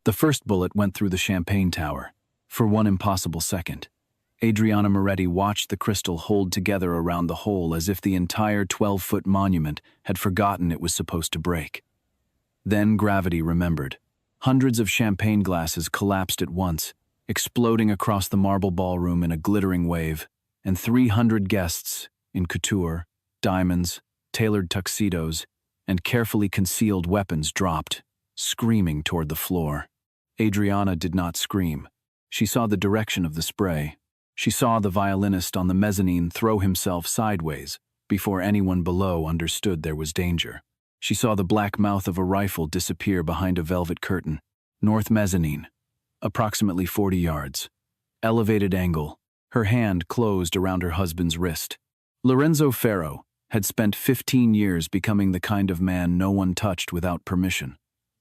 The first bullet went through the champagne tower. For one impossible second, Adriana Moretti watched the crystal hold together around the hole as if the entire 12-foot monument had forgotten it was supposed to break. Then gravity remembered. Hundreds of champagne glasses collapsed at once, exploding across the marble ballroom in a glittering wave, and 300 guests, in couture, diamonds, tailored tuxedos, and carefully concealed weapons dropped, screaming toward the floor. Adriana did not scream. She saw the direction of the spray. She saw the violinist on the mezzanine throw himself sideways before anyone below understood there was danger. She saw the black mouth of a rifle disappear behind a velvet curtain. North mezzanine, approximately 40 yards. Elevated angle. Her hand closed around her husband's wrist. Lorenzo Ferro had spent 15 years becoming the kind of man no one touched without permission.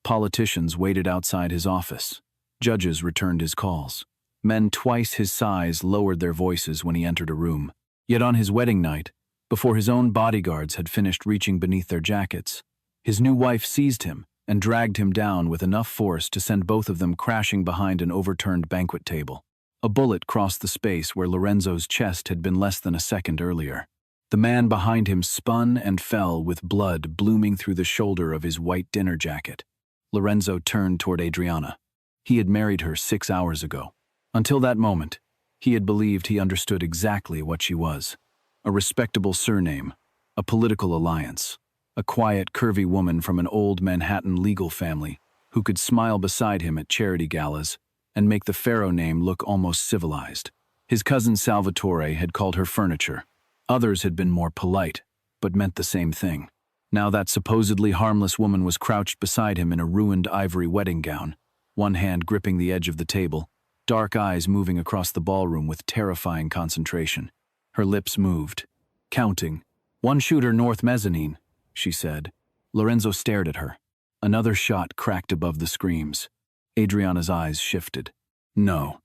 Politicians waited outside his office. Judges returned his calls. Men twice his size lowered their voices when he entered a room. Yet on his wedding night, before his own bodyguards had finished reaching beneath their jackets, his new wife seized him and dragged him down with enough force to send both of them crashing behind an overturned banquet table. A bullet crossed the space where Lorenzo's chest had been less than a second earlier. The man behind him spun and fell with blood blooming through the shoulder of his white dinner jacket. Lorenzo turned toward Adriana. He had married her 6 hours ago. Until that moment, he had believed he understood exactly what she was. A respectable surname, a political alliance, a quiet, curvy woman from an old Manhattan legal family who could smile beside him at charity galas and make the Ferro name look almost civilized. His cousin Salvatore had called her furniture. Others had been more polite, but meant the same thing. Now that supposedly harmless woman was crouched beside him in a ruined ivory wedding gown, one hand gripping the edge of the table, dark eyes moving across the ballroom with terrifying concentration. Her lips moved. Counting. "One shooter north mezzanine," she said. Lorenzo stared at her. Another shot cracked above the screams. Adriana's eyes shifted. "No."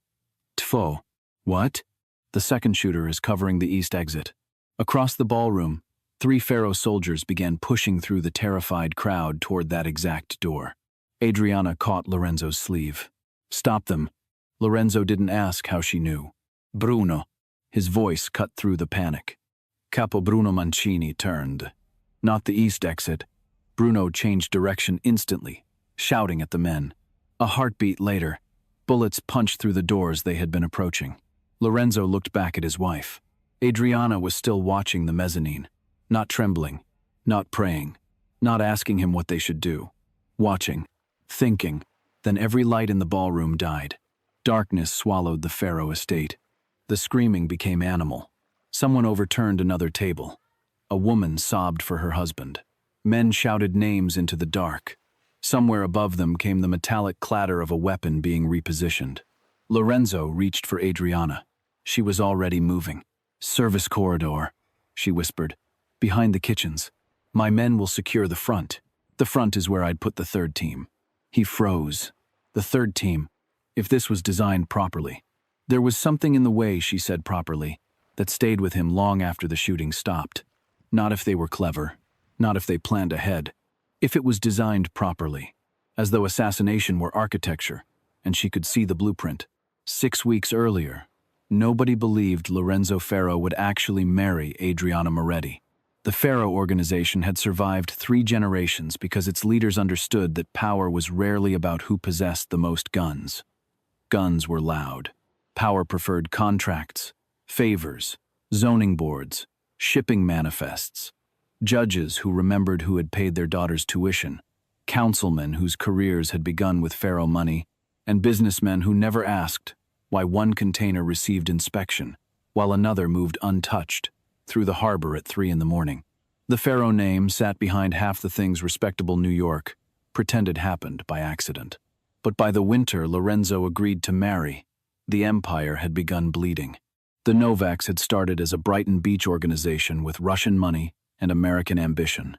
"Tfo." "What?" "The second shooter is covering the east exit." Across the ballroom, 3 Ferro soldiers began pushing through the terrified crowd toward that exact door. Adriana caught Lorenzo's sleeve. "Stop them." Lorenzo didn't ask how she knew. "Bruno." His voice cut through the panic. Capo Bruno Mancini turned. Not the east exit. Bruno changed direction instantly, shouting at the men. A heartbeat later, bullets punched through the doors they had been approaching. Lorenzo looked back at his wife. Adriana was still watching the mezzanine, not trembling, not praying, not asking him what they should do. Watching, thinking, then every light in the ballroom died. Darkness swallowed the Ferro estate. The screaming became animal. Someone overturned another table. A woman sobbed for her husband. Men shouted names into the dark. Somewhere above them came the metallic clatter of a weapon being repositioned. Lorenzo reached for Adriana. She was already moving. "Service corridor," she whispered. "Behind the kitchens. My men will secure the front. The front is where I'd put the third team." He froze. The third team. If this was designed properly. There was something in the way she said properly that stayed with him long after the shooting stopped. Not if they were clever. Not if they planned ahead. If it was designed properly. As though assassination were architecture, and she could see the blueprint. 6 weeks earlier, nobody believed Lorenzo Ferro would actually marry Adriana Moretti. The Ferro organization had survived 3 generations because its leaders understood that power was rarely about who possessed the most guns. Guns were loud. Power preferred contracts, favors, zoning boards, shipping manifests, judges who remembered who had paid their daughter's tuition, councilmen whose careers had begun with Ferro money, and businessmen who never asked why one container received inspection while another moved untouched through the harbor at 3 in the morning. The Ferro name sat behind half the things respectable New York pretended happened by accident. But by the winter Lorenzo agreed to marry, the empire had begun bleeding. The Novaks had started as a Brighton Beach organization with Russian money and American ambition.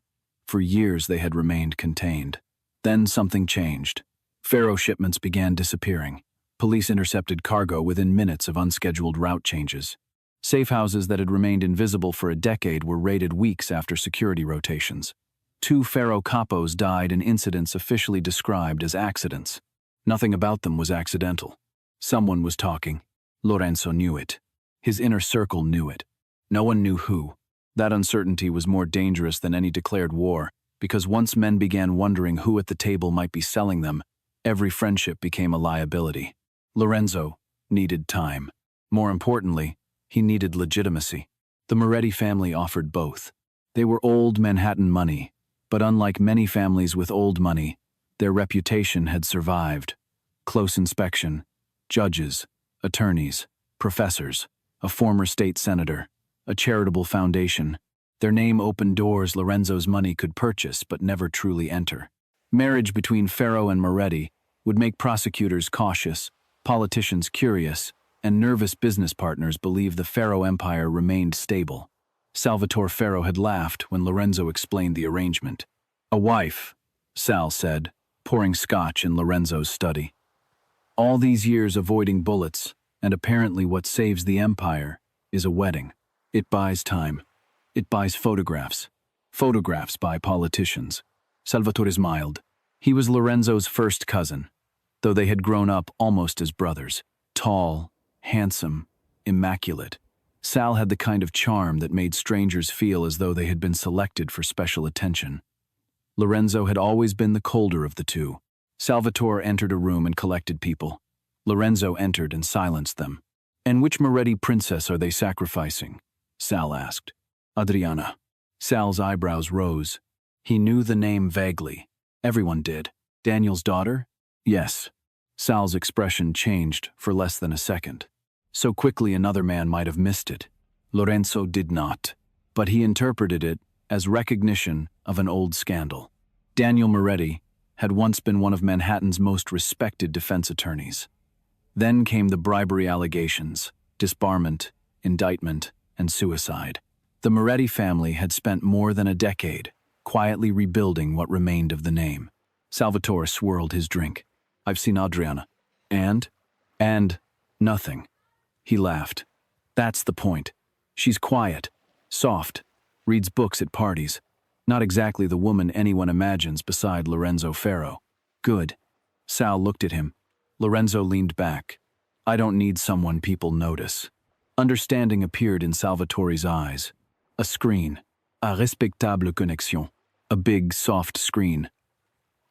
For years they had remained contained. Then something changed. Ferro shipments began disappearing. Police intercepted cargo within minutes of unscheduled route changes. Safe houses that had remained invisible for a decade were raided weeks after security rotations. 2 Ferro capos died in incidents officially described as accidents. Nothing about them was accidental. Someone was talking. Lorenzo knew it. His inner circle knew it. No one knew who. That uncertainty was more dangerous than any declared war, because once men began wondering who at the table might be selling them, every friendship became a liability. Lorenzo needed time. More importantly, he needed legitimacy. The Moretti family offered both. They were old Manhattan money, but unlike many families with old money, their reputation had survived. Close inspection, judges, attorneys, professors, a former state senator, a charitable foundation. Their name opened doors Lorenzo's money could purchase but never truly enter. Marriage between Ferro and Moretti would make prosecutors cautious, politicians curious, and nervous business partners believe the Ferro empire remained stable. Salvatore Ferro had laughed when Lorenzo explained the arrangement. "A wife," Sal said, pouring scotch in Lorenzo's study. "All these years avoiding bullets, and apparently what saves the empire is a wedding. It buys time. It buys photographs. Photographs by politicians." Salvatore smiled. He was Lorenzo's first cousin, though they had grown up almost as brothers. Tall, handsome, immaculate. Sal had the kind of charm that made strangers feel as though they had been selected for special attention. Lorenzo had always been the colder of the two. Salvatore entered a room and collected people. Lorenzo entered and silenced them. "And which Moretti princess are they sacrificing?" Sal asked. "Adriana." Sal's eyebrows rose. He knew the name vaguely. Everyone did. "Daniel's daughter?" "Yes." Sal's expression changed for less than a second. So quickly another man might have missed it. Lorenzo did not, but he interpreted it as recognition of an old scandal. Daniel Moretti had once been one of Manhattan's most respected defense attorneys. Then came the bribery allegations, disbarment, indictment, and suicide. The Moretti family had spent more than a decade quietly rebuilding what remained of the name. Salvatore swirled his drink. "I've seen Adriana." And nothing. He laughed. "That's the point. She's quiet, soft, reads books at parties. Not exactly the woman anyone imagines beside Lorenzo Ferro." "Good." Sal looked at him. Lorenzo leaned back. "I don't need someone people notice." Understanding appeared in Salvatore's eyes. A screen. A respectable connexion. A big, soft screen.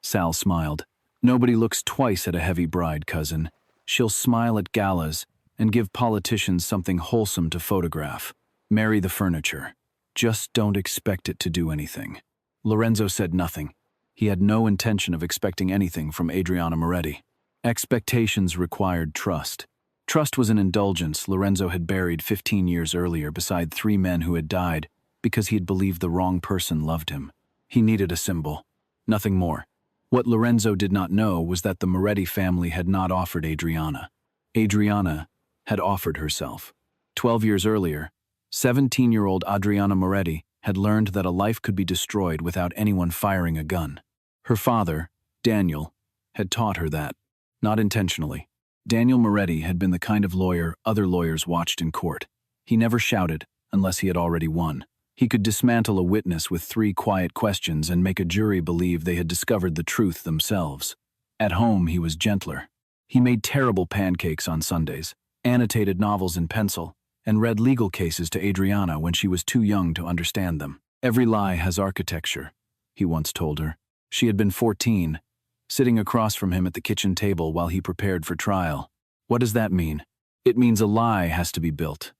Sal smiled. "Nobody looks twice at a heavy bride, cousin. She'll smile at galas and give politicians something wholesome to photograph. Marry the furniture. Just don't expect it to do anything." Lorenzo said nothing. He had no intention of expecting anything from Adriana Moretti. Expectations required trust. Trust was an indulgence Lorenzo had buried 15 years earlier beside 3 men who had died because he had believed the wrong person loved him. He needed a symbol. Nothing more. What Lorenzo did not know was that the Moretti family had not offered Adriana. Adriana had offered herself. 12 years earlier, 17-year-old Adriana Moretti had learned that a life could be destroyed without anyone firing a gun. Her father, Daniel, had taught her that. Not intentionally. Daniel Moretti had been the kind of lawyer other lawyers watched in court. He never shouted unless he had already won. He could dismantle a witness with 3 quiet questions and make a jury believe they had discovered the truth themselves. At home, he was gentler. He made terrible pancakes on Sundays, annotated novels in pencil, and read legal cases to Adriana when she was too young to understand them. "Every lie has architecture," he once told her. She had been 14, sitting across from him at the kitchen table while he prepared for trial. "What does that mean?" "It means a lie has to be built.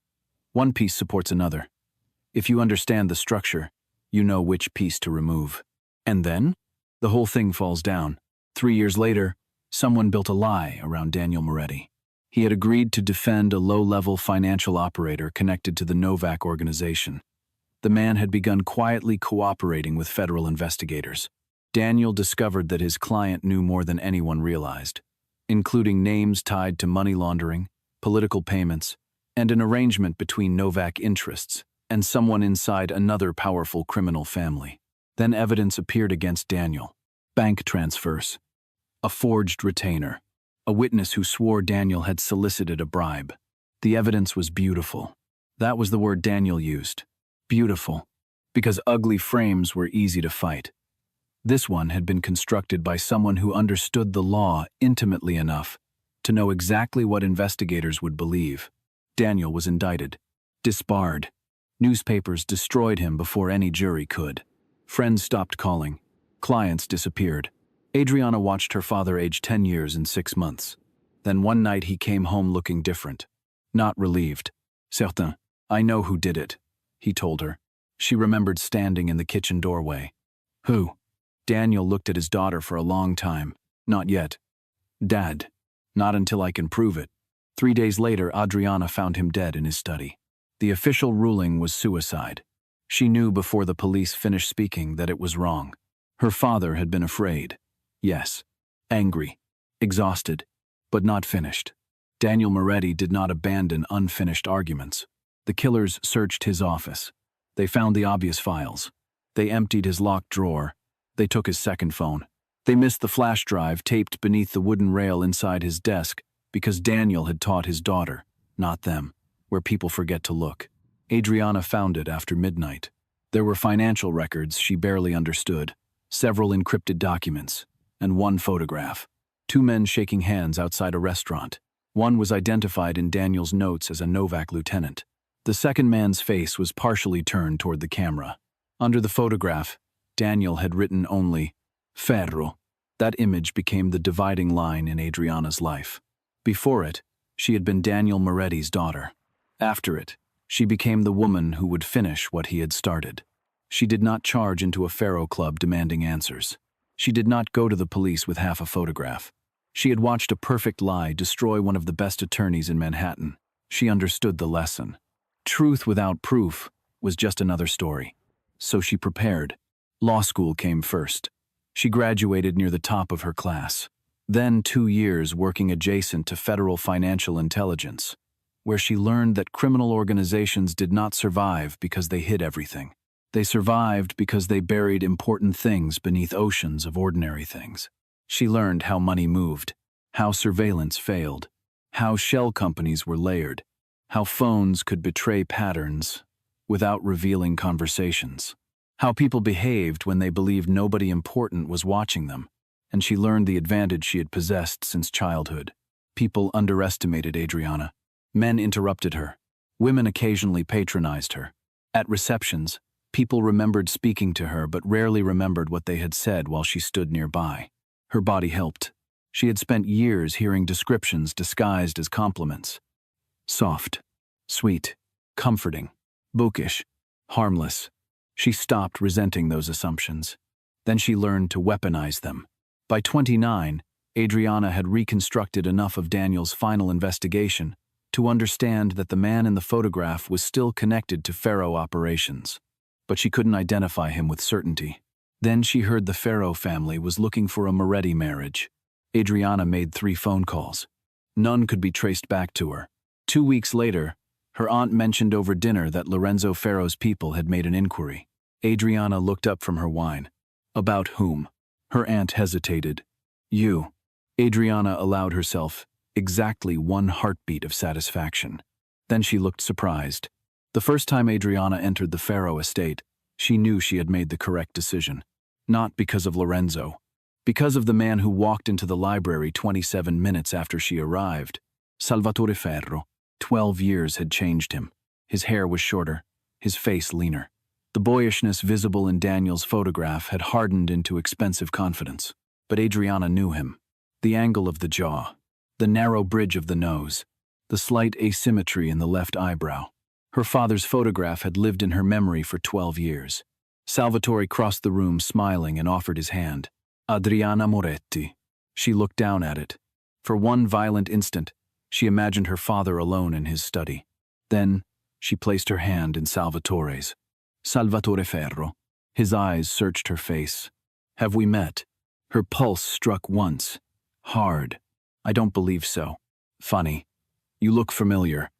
One piece supports another. If you understand the structure, you know which piece to remove. And then, the whole thing falls down." 3 years later, someone built a lie around Daniel Moretti. He had agreed to defend a low-level financial operator connected to the Novak organization. The man had begun quietly cooperating with federal investigators. Daniel discovered that his client knew more than anyone realized, including names tied to money laundering, political payments, and an arrangement between Novak interests and someone inside another powerful criminal family. Then evidence appeared against Daniel. Bank transfers. A forged retainer. A witness who swore Daniel had solicited a bribe. The evidence was beautiful. That was the word Daniel used. Beautiful. Because ugly frames were easy to fight. This one had been constructed by someone who understood the law intimately enough to know exactly what investigators would believe. Daniel was indicted, disbarred. Newspapers destroyed him before any jury could. Friends stopped calling. Clients disappeared. Adriana watched her father age 10 years and 6 months. Then one night he came home looking different. Not relieved. Certain, I know who did it, he told her. She remembered standing in the kitchen doorway. Who? Daniel looked at his daughter for a long time. Not yet. Dad. Not until I can prove it. 3 days later, Adriana found him dead in his study. The official ruling was suicide. She knew before the police finished speaking that it was wrong. Her father had been afraid. Yes. Angry. Exhausted. But not finished. Daniel Moretti did not abandon unfinished arguments. The killers searched his office. They found the obvious files. They emptied his locked drawer. They took his second phone. They missed the flash drive taped beneath the wooden rail inside his desk because Daniel had taught his daughter, not them, where people forget to look. Adriana found it after midnight. There were financial records she barely understood, several encrypted documents, and one photograph. 2 men shaking hands outside a restaurant. One was identified in Daniel's notes as a Novak lieutenant. The second man's face was partially turned toward the camera. Under the photograph, Daniel had written only, Ferro. That image became the dividing line in Adriana's life. Before it, she had been Daniel Moretti's daughter. After it, she became the woman who would finish what he had started. She did not charge into a Ferro club demanding answers. She did not go to the police with half a photograph. She had watched a perfect lie destroy one of the best attorneys in Manhattan. She understood the lesson. Truth without proof was just another story. So she prepared. Law school came first. She graduated near the top of her class. Then 2 years working adjacent to federal financial intelligence, where she learned that criminal organizations did not survive because they hid everything. They survived because they buried important things beneath oceans of ordinary things. She learned how money moved, how surveillance failed, how shell companies were layered, how phones could betray patterns without revealing conversations, how people behaved when they believed nobody important was watching them, and she learned the advantage she had possessed since childhood. People underestimated Adriana. Men interrupted her. Women occasionally patronized her. At receptions, people remembered speaking to her but rarely remembered what they had said while she stood nearby. Her body helped. She had spent years hearing descriptions disguised as compliments. Soft, sweet, comforting, bookish, harmless. She stopped resenting those assumptions. Then she learned to weaponize them. By 29, Adriana had reconstructed enough of Daniel's final investigation to understand that the man in the photograph was still connected to Ferro operations. But she couldn't identify him with certainty. Then she heard the Ferro family was looking for a Moretti marriage. Adriana made 3 phone calls. None could be traced back to her. 2 weeks later, her aunt mentioned over dinner that Lorenzo Ferro's people had made an inquiry. Adriana looked up from her wine. About whom? Her aunt hesitated. You. Adriana allowed herself exactly 1 heartbeat of satisfaction. Then she looked surprised. The first time Adriana entered the Ferro estate, she knew she had made the correct decision. Not because of Lorenzo. Because of the man who walked into the library 27 minutes after she arrived. Salvatore Ferro. 12 years had changed him. His hair was shorter, his face leaner. The boyishness visible in Daniel's photograph had hardened into expensive confidence. But Adriana knew him. The angle of the jaw, the narrow bridge of the nose, the slight asymmetry in the left eyebrow. Her father's photograph had lived in her memory for 12 years. Salvatore crossed the room smiling and offered his hand. Adriana Moretti. She looked down at it. For one violent instant, she imagined her father alone in his study. Then, she placed her hand in Salvatore's. Salvatore Ferro. His eyes searched her face. Have we met? Her pulse struck once. Hard. I don't believe so. Funny. You look familiar.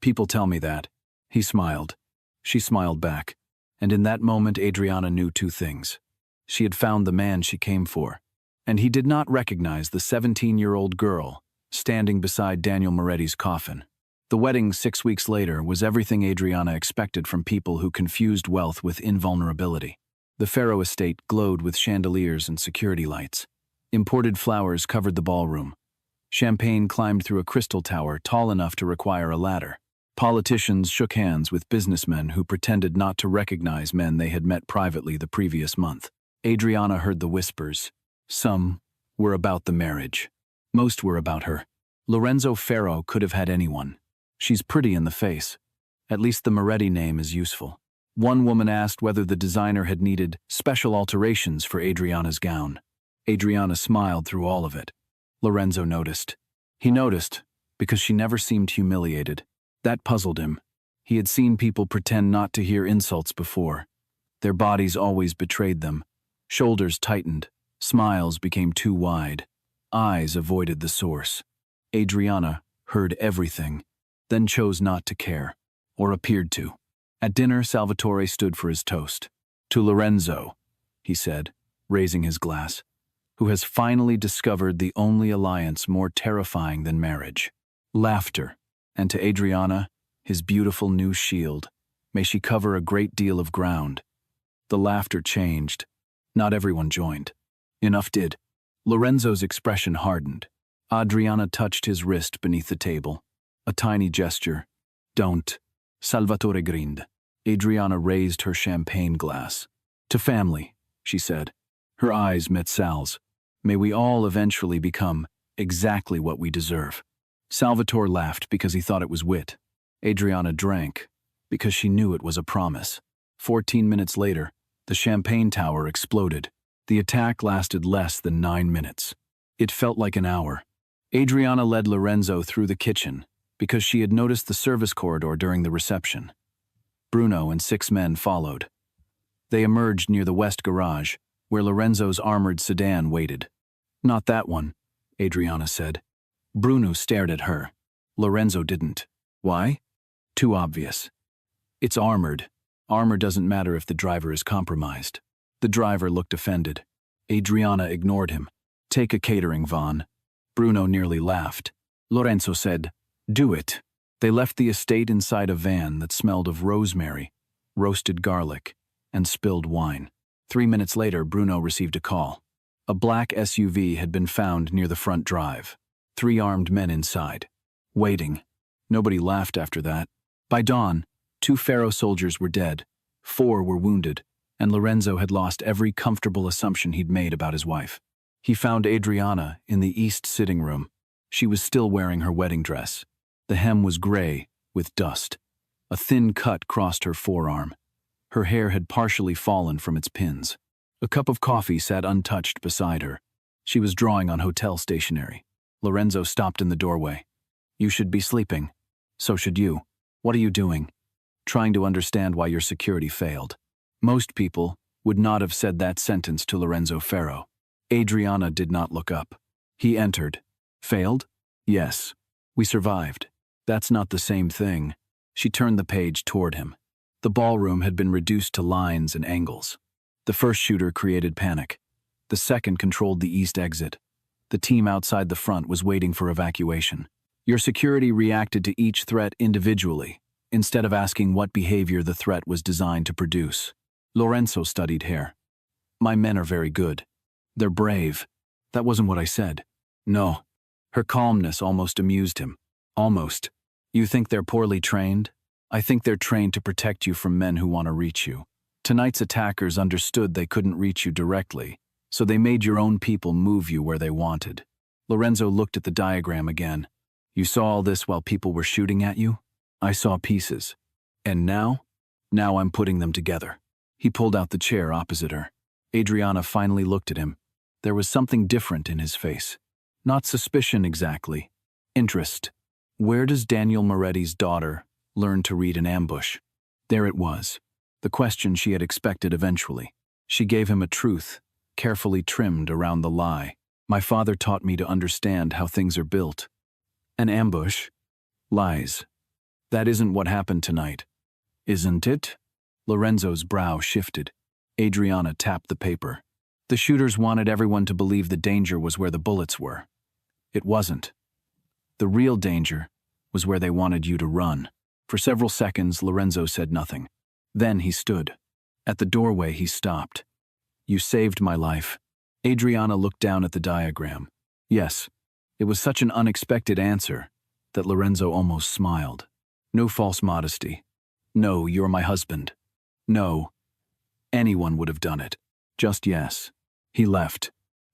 People tell me that. He smiled. She smiled back. And in that moment, Adriana knew 2 things. She had found the man she came for. And he did not recognize the 17-year-old girl standing beside Daniel Moretti's coffin. The wedding 6 weeks later was everything Adriana expected from people who confused wealth with invulnerability. The Faro estate glowed with chandeliers and security lights. Imported flowers covered the ballroom. Champagne climbed through a crystal tower tall enough to require a ladder. Politicians shook hands with businessmen who pretended not to recognize men they had met privately the previous month. Adriana heard the whispers. Some were about the marriage. Most were about her. Lorenzo Faro could have had anyone. She's pretty in the face. At least the Moretti name is useful. One woman asked whether the designer had needed special alterations for Adriana's gown. Adriana smiled through all of it. Lorenzo noticed. He noticed because she never seemed humiliated. That puzzled him. He had seen people pretend not to hear insults before. Their bodies always betrayed them. Shoulders tightened. Smiles became too wide. Eyes avoided the source. Adriana heard everything, then chose not to care, or appeared to. At dinner, Salvatore stood for his toast. To Lorenzo, he said, raising his glass, who has finally discovered the only alliance more terrifying than marriage. Laughter. And to Adriana, his beautiful new shield. May she cover a great deal of ground. The laughter changed. Not everyone joined. Enough did. Lorenzo's expression hardened. Adriana touched his wrist beneath the table. A tiny gesture. Don't. Salvatore grinned. Adriana raised her champagne glass. To family, she said. Her eyes met Sal's. May we all eventually become exactly what we deserve. Salvatore laughed because he thought it was wit. Adriana drank because she knew it was a promise. 14 minutes later, the champagne tower exploded. The attack lasted less than 9 minutes. It felt like an hour. Adriana led Lorenzo through the kitchen because she had noticed the service corridor during the reception. Bruno and 6 men followed. They emerged near the west garage, where Lorenzo's armored sedan waited. Not that one, Adriana said. Bruno stared at her. Lorenzo didn't. Why? Too obvious. It's armored. Armor doesn't matter if the driver is compromised. The driver looked offended. Adriana ignored him. Take a catering, Vaughn. Bruno nearly laughed. Lorenzo said, do it. They left the estate inside a van that smelled of rosemary, roasted garlic, and spilled wine. 3 minutes later, Bruno received a call. A black SUV had been found near the front drive. 3 armed men inside. Waiting. Nobody laughed after that. By dawn, 2 Faro soldiers were dead, 4 were wounded, and Lorenzo had lost every comfortable assumption he'd made about his wife. He found Adriana in the east sitting room. She was still wearing her wedding dress. The hem was gray, with dust. A thin cut crossed her forearm. Her hair had partially fallen from its pins. A cup of coffee sat untouched beside her. She was drawing on hotel stationery. Lorenzo stopped in the doorway. You should be sleeping. So should you. What are you doing? Trying to understand why your security failed. Most people would not have said that sentence to Lorenzo Faro. Adriana did not look up. He entered. Failed? Yes. We survived. That's not the same thing. She turned the page toward him. The ballroom had been reduced to lines and angles. The first shooter created panic. The second controlled the east exit. The team outside the front was waiting for evacuation. Your security reacted to each threat individually, instead of asking what behavior the threat was designed to produce. Lorenzo studied hair. My men are very good. They're brave. That wasn't what I said. No. Her calmness almost amused him. Almost. You think they're poorly trained? I think they're trained to protect you from men who want to reach you. Tonight's attackers understood they couldn't reach you directly, so they made your own people move you where they wanted. Lorenzo looked at the diagram again. You saw all this while people were shooting at you? I saw pieces. And now? Now I'm putting them together. He pulled out the chair opposite her. Adriana finally looked at him. There was something different in his face. Not suspicion exactly. Interest. Where does Daniel Moretti's daughter learn to read an ambush? There it was. The question she had expected eventually. She gave him a truth, carefully trimmed around the lie. My father taught me to understand how things are built. An ambush? Lies. That isn't what happened tonight. Isn't it? Lorenzo's brow shifted. Adriana tapped the paper. The shooters wanted everyone to believe the danger was where the bullets were. It wasn't. The real danger was where they wanted you to run. For several seconds, Lorenzo said nothing. Then he stood. At the doorway, he stopped. You saved my life. Adriana looked down at the diagram. Yes, it was such an unexpected answer that Lorenzo almost smiled. No false modesty. No, you're my husband. No, anyone would have done it. Just yes. He left.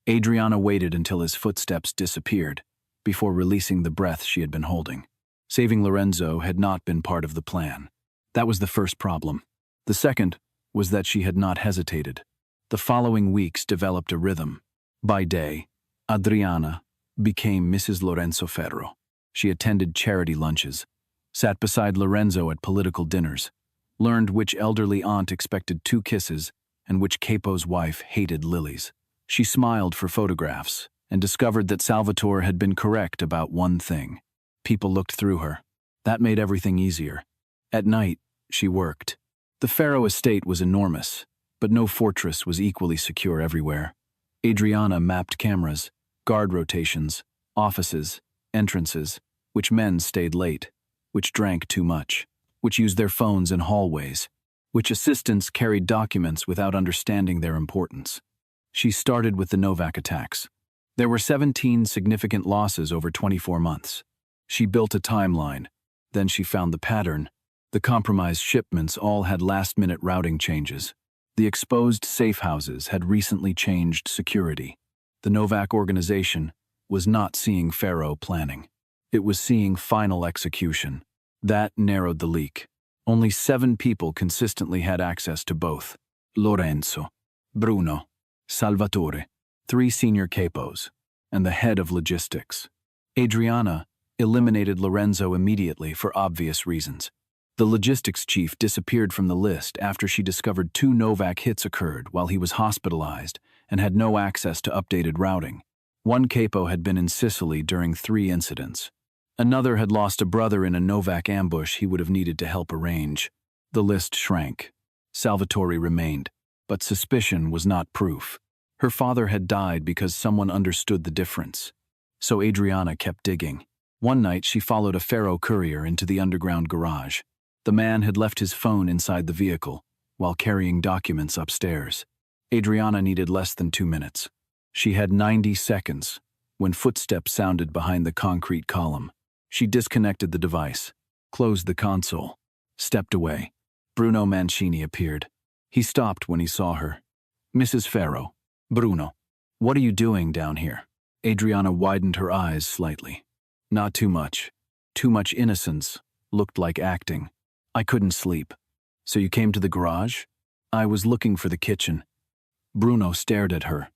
Adriana waited until his footsteps disappeared before releasing the breath she had been holding. Saving Lorenzo had not been part of the plan. That was the first problem. The second was that she had not hesitated. The following weeks developed a rhythm. By day, Adriana became Mrs. Lorenzo Ferro. She attended charity lunches, sat beside Lorenzo at political dinners, learned which elderly aunt expected 2 kisses and which capo's wife hated lilies. She smiled for photographs and discovered that Salvatore had been correct about one thing. People looked through her. That made everything easier. At night, she worked. The Ferro estate was enormous, but no fortress was equally secure everywhere. Adriana mapped cameras, guard rotations, offices, entrances, which men stayed late, which drank too much, which used their phones in hallways, which assistants carried documents without understanding their importance. She started with the Novak attacks. There were 17 significant losses over 24 months. She built a timeline. Then she found the pattern. The compromised shipments all had last-minute routing changes. The exposed safe houses had recently changed security. The Novak organization was not seeing Ferro planning. It was seeing final execution. That narrowed the leak. Only 7 people consistently had access to both. Lorenzo, Bruno, Salvatore, 3 senior capos, and the head of logistics. Adriana eliminated Lorenzo immediately for obvious reasons. The logistics chief disappeared from the list after she discovered 2 Novak hits occurred while he was hospitalized and had no access to updated routing. One capo had been in Sicily during 3 incidents. Another had lost a brother in a Novak ambush he would have needed to help arrange. The list shrank. Salvatore remained, but suspicion was not proof. Her father had died because someone understood the difference. So Adriana kept digging. One night she followed a Ferro courier into the underground garage. The man had left his phone inside the vehicle while carrying documents upstairs. Adriana needed less than 2 minutes. She had 90 seconds when footsteps sounded behind the concrete column. She disconnected the device, closed the console, stepped away. Bruno Mancini appeared. He stopped when he saw her. Mrs. Ferro. Bruno, what are you doing down here? Adriana widened her eyes slightly. Not too much. Too much innocence. Looked like acting. I couldn't sleep. So you came to the garage? I was looking for the kitchen. Bruno stared at her.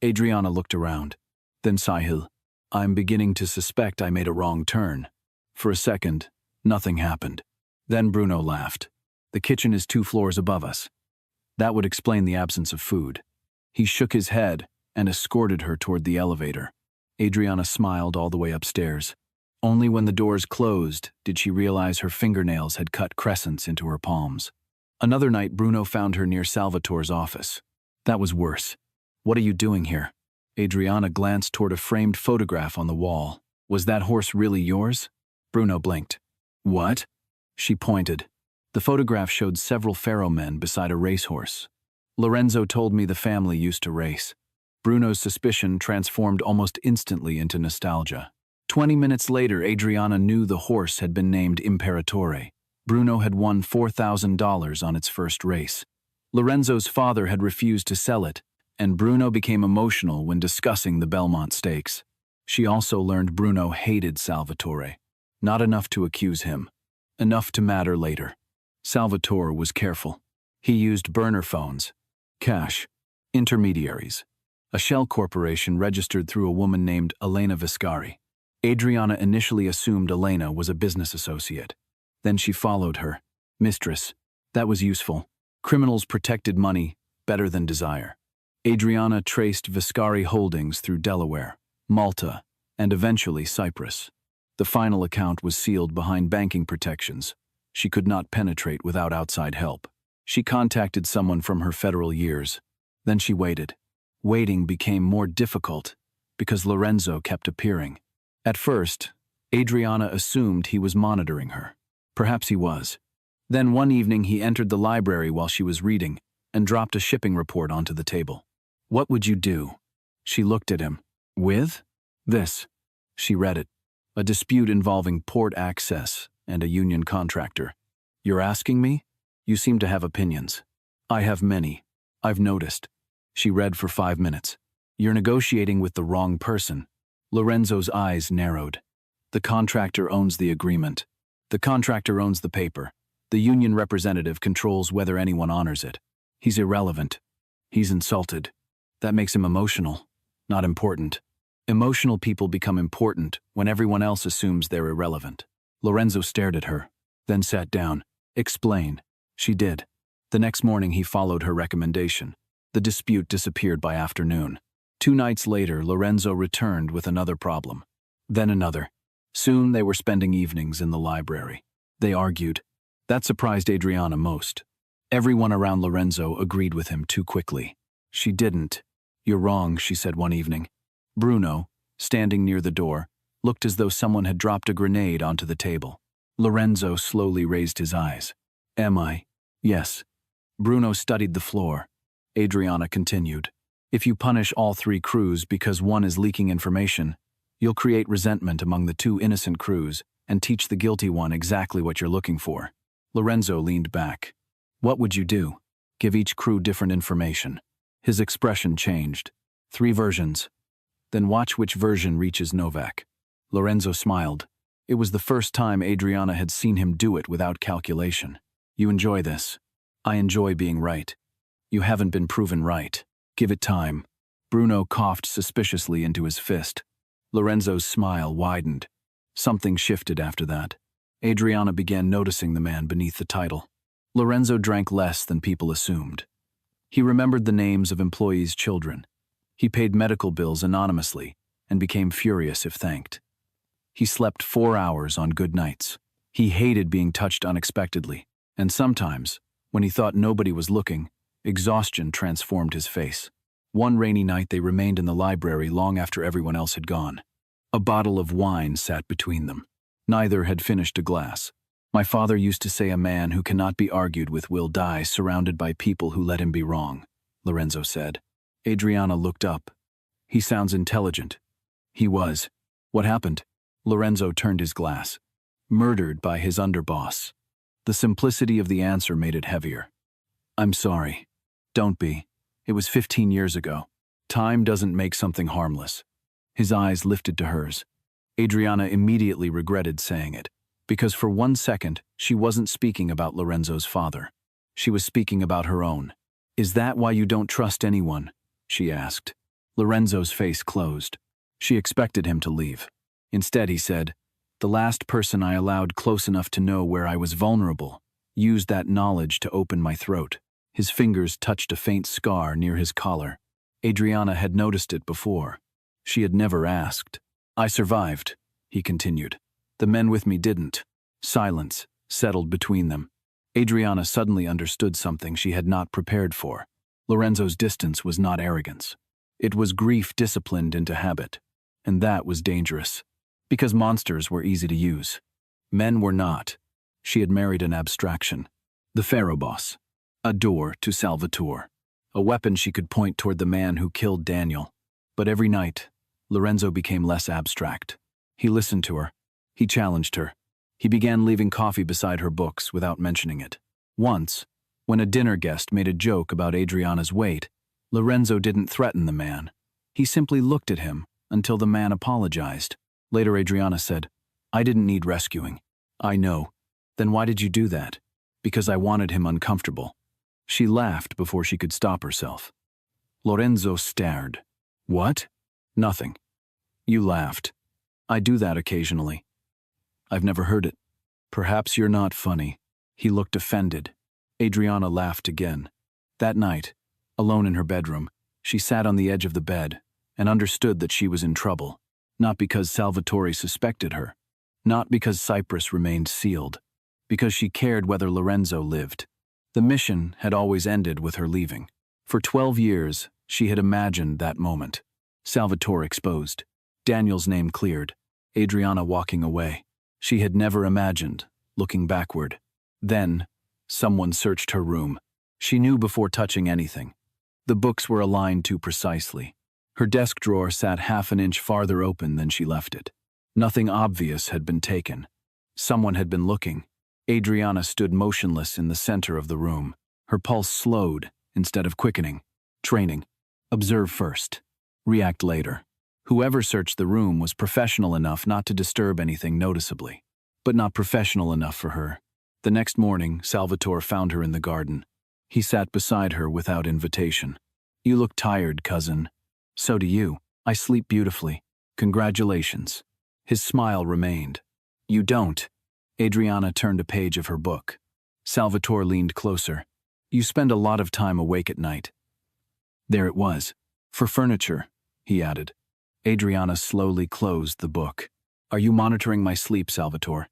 Adriana looked around. Then Sahil. I'm beginning to suspect I made a wrong turn. For a second, nothing happened. Then Bruno laughed. The kitchen is 2 floors above us. That would explain the absence of food. He shook his head and escorted her toward the elevator. Adriana smiled all the way upstairs. Only when the doors closed did she realize her fingernails had cut crescents into her palms. Another night, Bruno found her near Salvatore's office. That was worse. What are you doing here? Adriana glanced toward a framed photograph on the wall. Was that horse really yours? Bruno blinked. What? She pointed. The photograph showed several Ferro men beside a racehorse. Lorenzo told me the family used to race. Bruno's suspicion transformed almost instantly into nostalgia. 20 minutes later, Adriana knew the horse had been named Imperatore. Bruno had won $4,000 on its first race. Lorenzo's father had refused to sell it, and Bruno became emotional when discussing the Belmont Stakes. She also learned Bruno hated Salvatore. Not enough to accuse him. Enough to matter later. Salvatore was careful. He used burner phones, cash, intermediaries. A shell corporation registered through a woman named Elena Viscari. Adriana initially assumed Elena was a business associate. Then she followed her. Mistress. That was useful. Criminals protected money better than desire. Adriana traced Viscari holdings through Delaware, Malta, and eventually Cyprus. The final account was sealed behind banking protections. She could not penetrate without outside help. She contacted someone from her federal years. Then she waited. Waiting became more difficult because Lorenzo kept appearing. At first, Adriana assumed he was monitoring her. Perhaps he was. Then one evening he entered the library while she was reading, and dropped a shipping report onto the table. What would you do? She looked at him. With? This. She read it. A dispute involving port access and a union contractor. You're asking me? You seem to have opinions. I have many. I've noticed. She read for 5 minutes. You're negotiating with the wrong person. Lorenzo's eyes narrowed. The contractor owns the agreement. The contractor owns the paper. The union representative controls whether anyone honors it. He's irrelevant. He's insulted. That makes him emotional, not important. Emotional people become important when everyone else assumes they're irrelevant. Lorenzo stared at her, then sat down. Explain. She did. The next morning he followed her recommendation. The dispute disappeared by afternoon. 2 nights later, Lorenzo returned with another problem. Then another. Soon they were spending evenings in the library. They argued. That surprised Adriana most. Everyone around Lorenzo agreed with him too quickly. She didn't. You're wrong, she said one evening. Bruno, standing near the door, looked as though someone had dropped a grenade onto the table. Lorenzo slowly raised his eyes. Am I? Yes. Bruno studied the floor. Adriana continued. If you punish all 3 crews because one is leaking information, you'll create resentment among the 2 innocent crews and teach the guilty one exactly what you're looking for. Lorenzo leaned back. What would you do? Give each crew different information. His expression changed. 3 versions. Then watch which version reaches Novak. Lorenzo smiled. It was the first time Adriana had seen him do it without calculation. You enjoy this. I enjoy being right. You haven't been proven right. Give it time. Bruno coughed suspiciously into his fist. Lorenzo's smile widened. Something shifted after that. Adriana began noticing the man beneath the title. Lorenzo drank less than people assumed. He remembered the names of employees' children. He paid medical bills anonymously and became furious if thanked. He slept 4 hours on good nights. He hated being touched unexpectedly, and sometimes, when he thought nobody was looking, exhaustion transformed his face. One rainy night they remained in the library long after everyone else had gone. A bottle of wine sat between them. Neither had finished a glass. My father used to say a man who cannot be argued with will die surrounded by people who let him be wrong, Lorenzo said. Adriana looked up. He sounds intelligent. He was. What happened? Lorenzo turned his glass. Murdered by his underboss. The simplicity of the answer made it heavier. I'm sorry. Don't be. It was 15 years ago. Time doesn't make something harmless. His eyes lifted to hers. Adriana immediately regretted saying it, because for 1 second she wasn't speaking about Lorenzo's father. She was speaking about her own. Is that why you don't trust anyone? She asked. Lorenzo's face closed. She expected him to leave. Instead, he said, the last person I allowed close enough to know where I was vulnerable used that knowledge to open my throat. His fingers touched a faint scar near his collar. Adriana had noticed it before. She had never asked. I survived, he continued. The men with me didn't. Silence settled between them. Adriana suddenly understood something she had not prepared for. Lorenzo's distance was not arrogance. It was grief disciplined into habit. And that was dangerous. Because monsters were easy to use. Men were not. She had married an abstraction. The MafiaBoss. A door to Salvatore. A weapon she could point toward the man who killed Daniel. But every night, Lorenzo became less abstract. He listened to her. He challenged her. He began leaving coffee beside her books without mentioning it. Once, when a dinner guest made a joke about Adriana's weight, Lorenzo didn't threaten the man. He simply looked at him until the man apologized. Later, Adriana said, I didn't need rescuing. I know. Then why did you do that? Because I wanted him uncomfortable. She laughed before she could stop herself. Lorenzo stared. What? Nothing. You laughed. I do that occasionally. I've never heard it. Perhaps you're not funny. He looked offended. Adriana laughed again. That night, alone in her bedroom, she sat on the edge of the bed and understood that she was in trouble. Not because Salvatore suspected her. Not because Cyprus remained sealed. Because she cared whether Lorenzo lived. The mission had always ended with her leaving. For 12 years, she had imagined that moment. Salvatore exposed. Daniel's name cleared. Adriana walking away. She had never imagined, looking backward. Then, someone searched her room. She knew before touching anything. The books were aligned too precisely. Her desk drawer sat half an inch farther open than she left it. Nothing obvious had been taken. Someone had been looking. Adriana stood motionless in the center of the room. Her pulse slowed instead of quickening. Training. Observe first. React later. Whoever searched the room was professional enough not to disturb anything noticeably, but not professional enough for her. The next morning, Salvatore found her in the garden. He sat beside her without invitation. "You look tired, cousin." "So do you. I sleep beautifully. Congratulations." His smile remained. "You don't." Adriana turned a page of her book. Salvatore leaned closer. "You spend a lot of time awake at night." There it was. "For furniture," he added. Adriana slowly closed the book. "Are you monitoring my sleep, Salvatore?"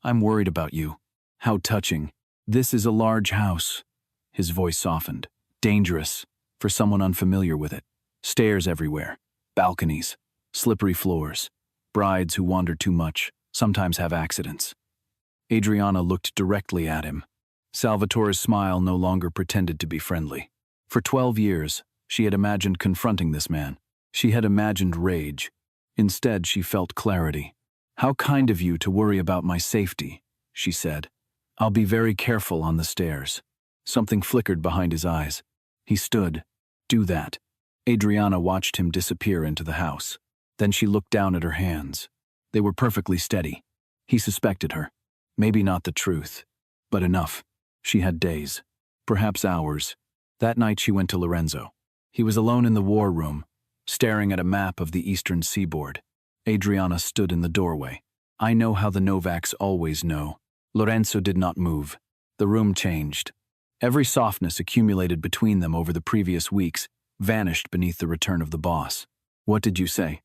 "I'm worried about you." "How touching. This is a large house." His voice softened. "Dangerous, for someone unfamiliar with it. Stairs everywhere. Balconies. Slippery floors. Brides who wander too much, sometimes have accidents." Adriana looked directly at him. Salvatore's smile no longer pretended to be friendly. For 12 years, she had imagined confronting this man. She had imagined rage. Instead, she felt clarity. "How kind of you to worry about my safety," she said. "I'll be very careful on the stairs." Something flickered behind his eyes. He stood. "Do that." Adriana watched him disappear into the house. Then she looked down at her hands. They were perfectly steady. He suspected her. Maybe not the truth, but enough. She had days, perhaps hours. That night she went to Lorenzo. He was alone in the war room, staring at a map of the eastern seaboard. Adriana stood in the doorway. "I know how the Novaks always know." Lorenzo did not move. The room changed. Every softness accumulated between them over the previous weeks vanished beneath the return of the boss. "What did you say?"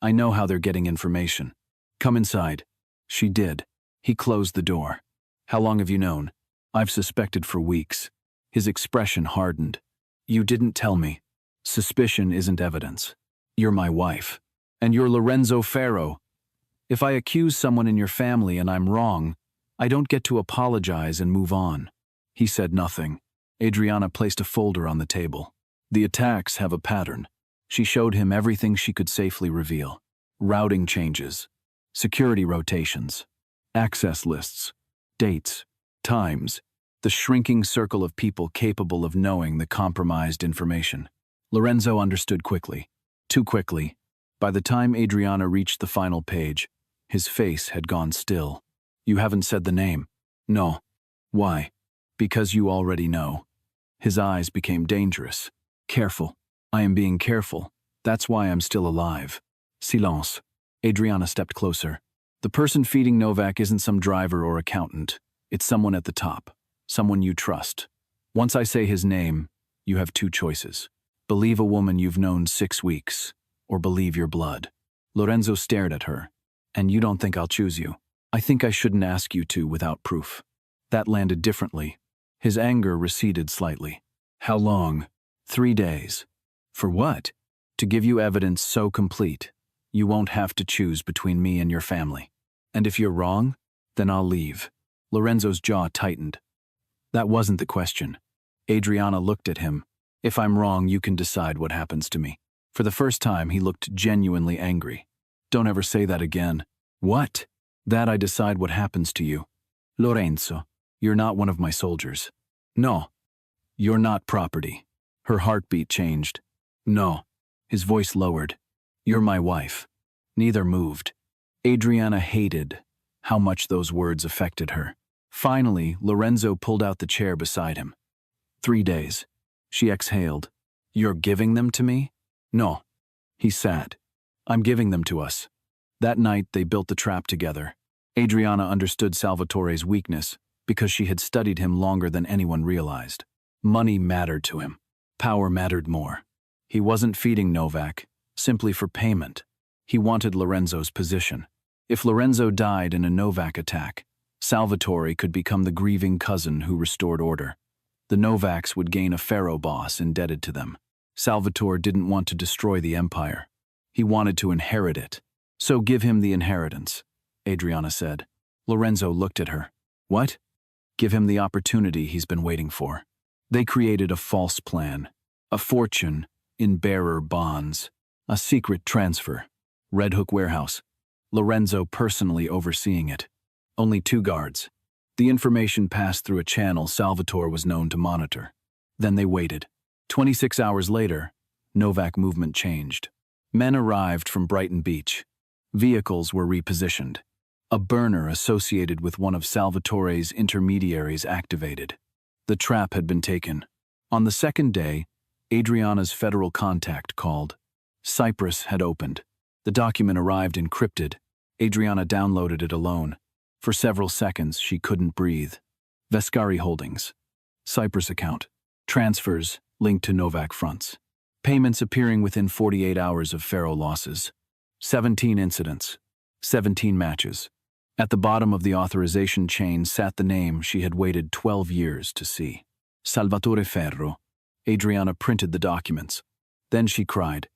"I know how they're getting information." "Come inside." She did. He closed the door. "How long have you known?" "I've suspected for weeks." His expression hardened. "You didn't tell me." "Suspicion isn't evidence. You're my wife. And you're Lorenzo Ferro. If I accuse someone in your family and I'm wrong, I don't get to apologize and move on." He said nothing. Adriana placed a folder on the table. "The attacks have a pattern." She showed him everything she could safely reveal. Routing changes, security rotations, access lists, dates, times, the shrinking circle of people capable of knowing the compromised information. Lorenzo understood quickly. Too quickly. By the time Adriana reached the final page, his face had gone still. "You haven't said the name." "No." "Why?" "Because you already know." His eyes became dangerous. "Careful. I am being careful. That's why I'm still alive." Silence. Adriana stepped closer. "The person feeding Novak isn't some driver or accountant. It's someone at the top. Someone you trust. Once I say his name, you have two choices. Believe a woman you've known 6 weeks, or believe your blood." Lorenzo stared at her. "And you don't think I'll choose you?" "I think I shouldn't ask you to without proof." That landed differently. His anger receded slightly. "How long?" 3 days. "For what?" "To give you evidence so complete, you won't have to choose between me and your family. And if you're wrong, then I'll leave." Lorenzo's jaw tightened. "That wasn't the question." Adriana looked at him. "If I'm wrong, you can decide what happens to me." For the first time, he looked genuinely angry. "Don't ever say that again." "What?" "That I decide what happens to you." "Lorenzo, you're not one of my soldiers." "No." "You're not property." Her heartbeat changed. "No." His voice lowered. "You're my wife." Neither moved. Adriana hated how much those words affected her. Finally, Lorenzo pulled out the chair beside him. 3 days. She exhaled. "You're giving them to me?" "No." He sat. "I'm giving them to us." That night, they built the trap together. Adriana understood Salvatore's weakness because she had studied him longer than anyone realized. Money mattered to him. Power mattered more. He wasn't feeding Novak, simply for payment. He wanted Lorenzo's position. If Lorenzo died in a Novak attack, Salvatore could become the grieving cousin who restored order. The Novaks would gain a pharaoh boss indebted to them. Salvatore didn't want to destroy the empire. He wanted to inherit it. "So give him the inheritance," Adriana said. Lorenzo looked at her. "What?" "Give him the opportunity he's been waiting for." They created a false plan, a fortune in bearer bonds, a secret transfer. Red Hook warehouse. Lorenzo personally overseeing it. Only 2 guards. The information passed through a channel Salvatore was known to monitor. Then they waited. 26 hours later, Novak movement changed. Men arrived from Brighton Beach. Vehicles were repositioned. A burner associated with one of Salvatore's intermediaries activated. The trap had been taken. On the second day, Adriana's federal contact called. Cyprus had opened. The document arrived encrypted. Adriana downloaded it alone. For several seconds, she couldn't breathe. Vescari Holdings. Cyprus account. Transfers linked to Novak fronts. Payments appearing within 48 hours of Faro losses. 17 incidents. 17 matches. At the bottom of the authorization chain sat the name she had waited 12 years to see. Salvatore Ferro. Adriana printed the documents. Then she cried.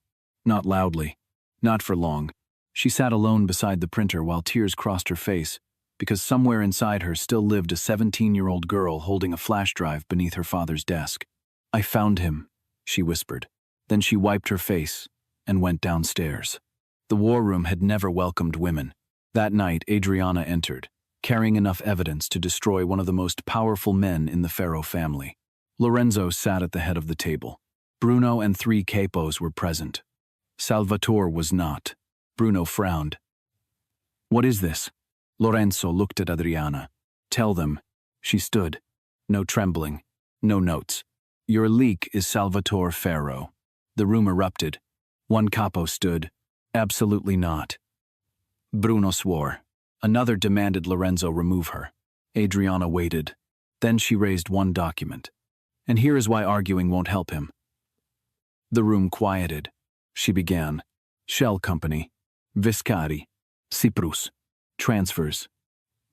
Not loudly. Not for long. She sat alone beside the printer while tears crossed her face, because somewhere inside her still lived a 17-year-old girl holding a flash drive beneath her father's desk. I found him, she whispered. Then she wiped her face and went downstairs. The war room had never welcomed women. That night, Adriana entered, carrying enough evidence to destroy one of the most powerful men in the Ferro family. Lorenzo sat at the head of the table. Bruno and 3 capos were present. Salvatore was not. Bruno frowned. What is this? Lorenzo looked at Adriana. Tell them. She stood. No trembling. No notes. Your leak is Salvatore Ferro. The room erupted. 1 capo stood. Absolutely not. Bruno swore. Another demanded Lorenzo remove her. Adriana waited. Then she raised 1 document. And here is why arguing won't help him. The room quieted. She began. Shell Company. Viscari. Cyprus. Transfers.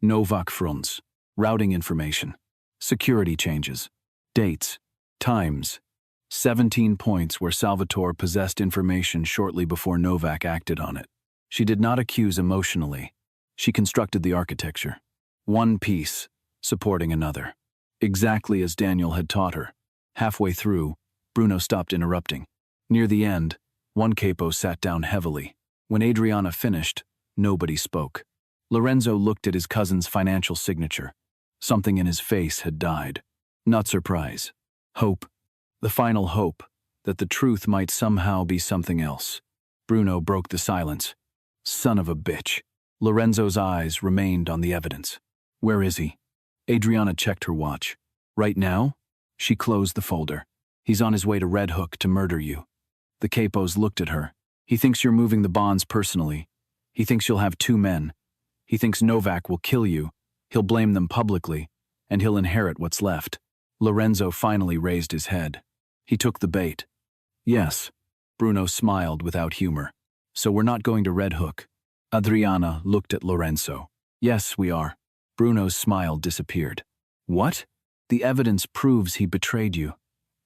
Novak fronts. Routing information. Security changes. Dates. Times. 17 points where Salvatore possessed information shortly before Novak acted on it. She did not accuse emotionally. She constructed the architecture. 1 piece, supporting another. Exactly as Daniel had taught her. Halfway through, Bruno stopped interrupting. Near the end, 1 capo sat down heavily. When Adriana finished, nobody spoke. Lorenzo looked at his cousin's financial signature. Something in his face had died. Not surprise. Hope. The final hope that the truth might somehow be something else. Bruno broke the silence. Son of a bitch. Lorenzo's eyes remained on the evidence. Where is he? Adriana checked her watch. Right now? She closed the folder. He's on his way to Red Hook to murder you. The capos looked at her. He thinks you're moving the bonds personally. He thinks you'll have 2 men. He thinks Novak will kill you. He'll blame them publicly, and he'll inherit what's left. Lorenzo finally raised his head. He took the bait. Yes. Bruno smiled without humor. So we're not going to Red Hook. Adriana looked at Lorenzo. Yes, we are. Bruno's smile disappeared. What? The evidence proves he betrayed you,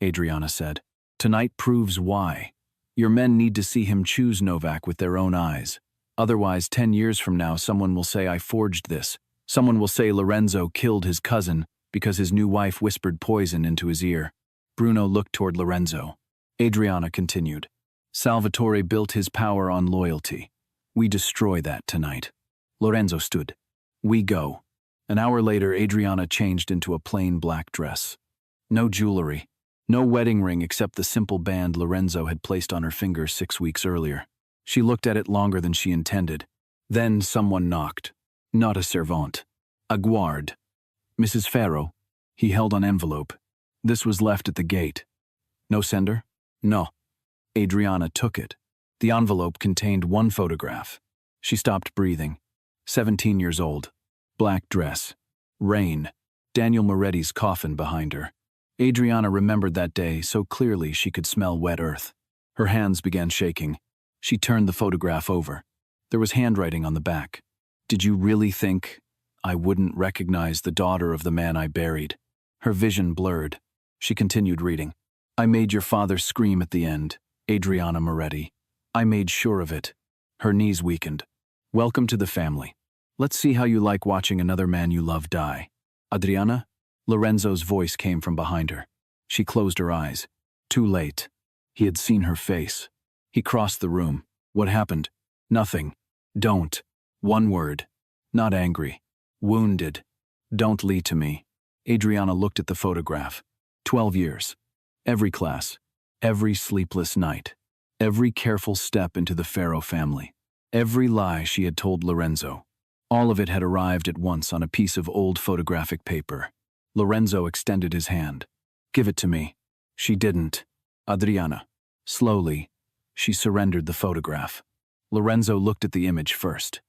Adriana said. Tonight proves why. Your men need to see him choose Novak with their own eyes. Otherwise, 10 years from now, someone will say I forged this. Someone will say Lorenzo killed his cousin because his new wife whispered poison into his ear. Bruno looked toward Lorenzo. Adriana continued. Salvatore built his power on loyalty. We destroy that tonight. Lorenzo stood. We go. An hour later, Adriana changed into a plain black dress. No jewelry. No wedding ring except the simple band Lorenzo had placed on her finger 6 weeks earlier. She looked at it longer than she intended. Then someone knocked. Not a servante. A guard. Mrs. Ferro. He held an envelope. This was left at the gate. No sender? No. Adriana took it. The envelope contained 1 photograph. She stopped breathing. 17 years old. Black dress. Rain. Daniel Moretti's coffin behind her. Adriana remembered that day so clearly she could smell wet earth. Her hands began shaking. She turned the photograph over. There was handwriting on the back. Did you really think I wouldn't recognize the daughter of the man I buried? Her vision blurred. She continued reading. I made your father scream at the end, Adriana Moretti. I made sure of it. Her knees weakened. Welcome to the family. Let's see how you like watching another man you love die. Adriana? Lorenzo's voice came from behind her. She closed her eyes. Too late. He had seen her face. He crossed the room. What happened? Nothing. Don't. One word. Not angry. Wounded. Don't lie to me. Adriana looked at the photograph. 12 years. Every class. Every sleepless night. Every careful step into the Pharaoh family. Every lie she had told Lorenzo. All of it had arrived at once on a piece of old photographic paper. Lorenzo extended his hand. Give it to me. She didn't. Adriana. Slowly, she surrendered the photograph. Lorenzo looked at the image first.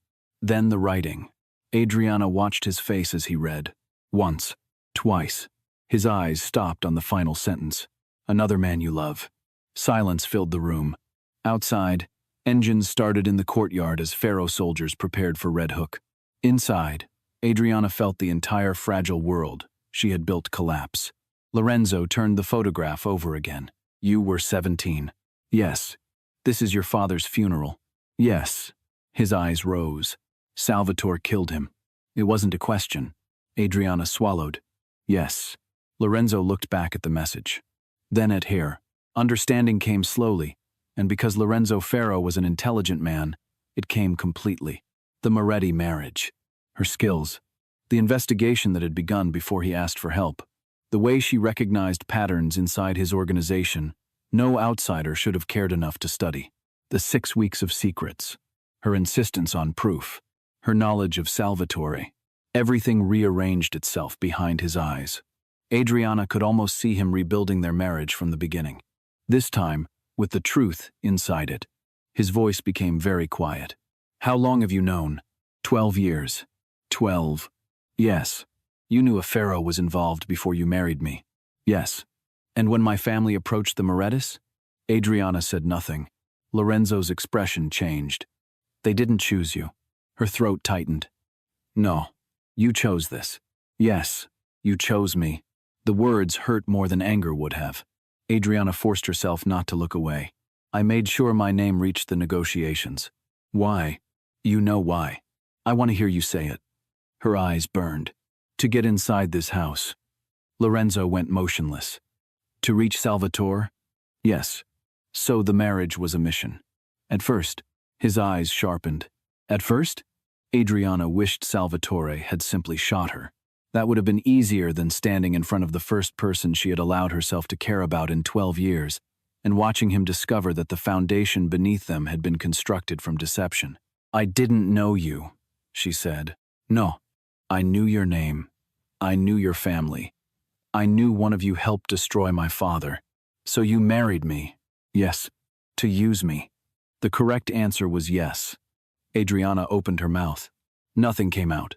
Then the writing. Adriana watched his face as he read. Once. Twice. His eyes stopped on the final sentence. Another man you love. Silence filled the room. Outside, engines started in the courtyard as Pharaoh soldiers prepared for Red Hook. Inside, Adriana felt the entire fragile world she had built collapse. Lorenzo turned the photograph over again. You were 17. Yes. This is your father's funeral. Yes. His eyes rose. Salvatore killed him. It wasn't a question. Adriana swallowed. Yes. Lorenzo looked back at the message. Then at Hare. Understanding came slowly, and because Lorenzo Pharaoh was an intelligent man, it came completely. The Moretti marriage. Her skills. The investigation that had begun before he asked for help. The way she recognized patterns inside his organization, no outsider should have cared enough to study. The 6 weeks of secrets. Her insistence on proof. Her knowledge of Salvatore. Everything rearranged itself behind his eyes. Adriana could almost see him rebuilding their marriage from the beginning. This time, with the truth inside it. His voice became very quiet. How long have you known? 12 years. 12. Yes. You knew a Pharaoh was involved before you married me. Yes. And when my family approached the Morettis? Adriana said nothing. Lorenzo's expression changed. They didn't choose you. Her throat tightened. No. You chose this. Yes. You chose me. The words hurt more than anger would have. Adriana forced herself not to look away. I made sure my name reached the negotiations. Why? You know why. I want to hear you say it. Her eyes burned. To get inside this house. Lorenzo went motionless. To reach Salvatore? Yes. So the marriage was a mission. At first, his eyes sharpened. At first, Adriana wished Salvatore had simply shot her. That would have been easier than standing in front of the first person she had allowed herself to care about in 12 years, and watching him discover that the foundation beneath them had been constructed from deception. I didn't know you, she said. No. I knew your name. I knew your family. I knew one of you helped destroy my father. So you married me. Yes. To use me. The correct answer was yes. Adriana opened her mouth. Nothing came out.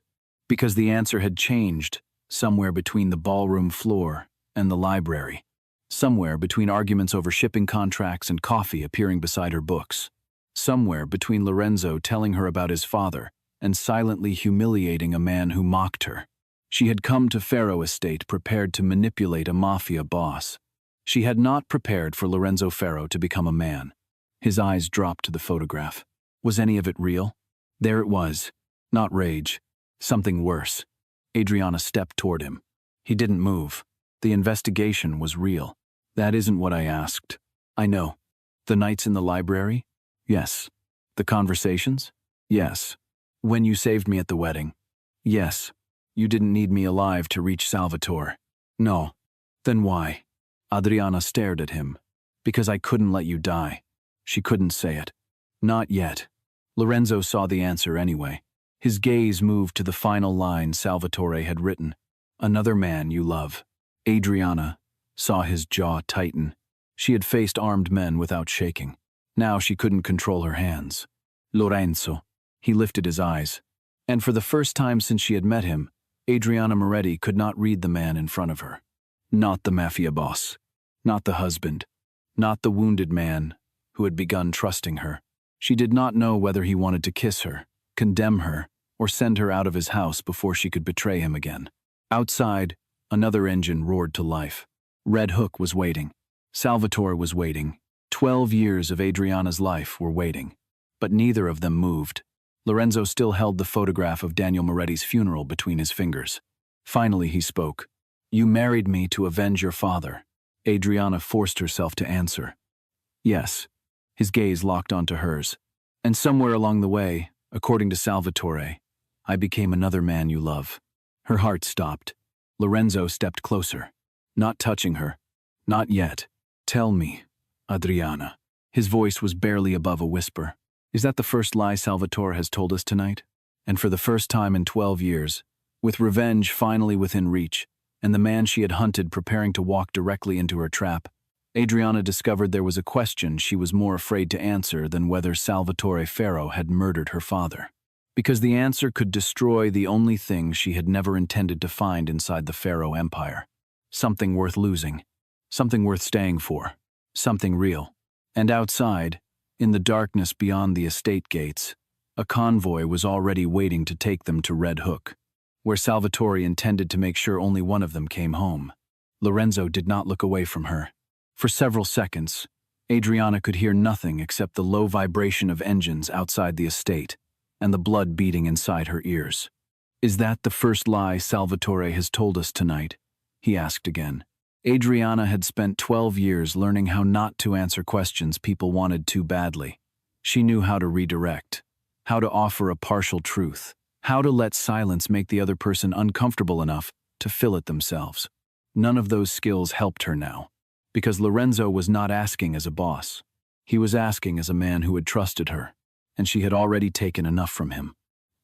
Because the answer had changed, somewhere between the ballroom floor and the library. Somewhere between arguments over shipping contracts and coffee appearing beside her books. Somewhere between Lorenzo telling her about his father and silently humiliating a man who mocked her. She had come to Pharaoh Estate prepared to manipulate a mafia boss. She had not prepared for Lorenzo Pharaoh to become a man. His eyes dropped to the photograph. Was any of it real? There it was. Not rage. Something worse. Adriana stepped toward him. He didn't move. The investigation was real. That isn't what I asked. I know. The nights in the library? Yes. The conversations? Yes. When you saved me at the wedding? Yes. You didn't need me alive to reach Salvatore. No. Then why? Adriana stared at him. Because I couldn't let you die. She couldn't say it. Not yet. Lorenzo saw the answer anyway. His gaze moved to the final line Salvatore had written. Another man you love. Adriana saw his jaw tighten. She had faced armed men without shaking. Now she couldn't control her hands. Lorenzo. He lifted his eyes. And for the first time since she had met him, Adriana Moretti could not read the man in front of her. Not the mafia boss. Not the husband. Not the wounded man who had begun trusting her. She did not know whether he wanted to kiss her, condemn her, or send her out of his house before she could betray him again. Outside, another engine roared to life. Red Hook was waiting. Salvatore was waiting. 12 years of Adriana's life were waiting. But neither of them moved. Lorenzo still held the photograph of Daniel Moretti's funeral between his fingers. Finally he spoke. You married me to avenge your father. Adriana forced herself to answer. Yes. His gaze locked onto hers. And somewhere along the way, according to Salvatore, I became another man you love. Her heart stopped. Lorenzo stepped closer. Not touching her. Not yet. Tell me, Adriana. His voice was barely above a whisper. Is that the first lie Salvatore has told us tonight? And for the first time in 12 years, with revenge finally within reach, and the man she had hunted preparing to walk directly into her trap, Adriana discovered there was a question she was more afraid to answer than whether Salvatore Ferro had murdered her father. Because the answer could destroy the only thing she had never intended to find inside the Ferro Empire. Something worth losing. Something worth staying for. Something real. And outside, in the darkness beyond the estate gates, a convoy was already waiting to take them to Red Hook, where Salvatore intended to make sure only one of them came home. Lorenzo did not look away from her. For several seconds, Adriana could hear nothing except the low vibration of engines outside the estate and the blood beating inside her ears. Is that the first lie Salvatore has told us tonight? He asked again. Adriana had spent 12 years learning how not to answer questions people wanted too badly. She knew how to redirect, how to offer a partial truth, how to let silence make the other person uncomfortable enough to fill it themselves. None of those skills helped her now, because Lorenzo was not asking as a boss. He was asking as a man who had trusted her, and she had already taken enough from him.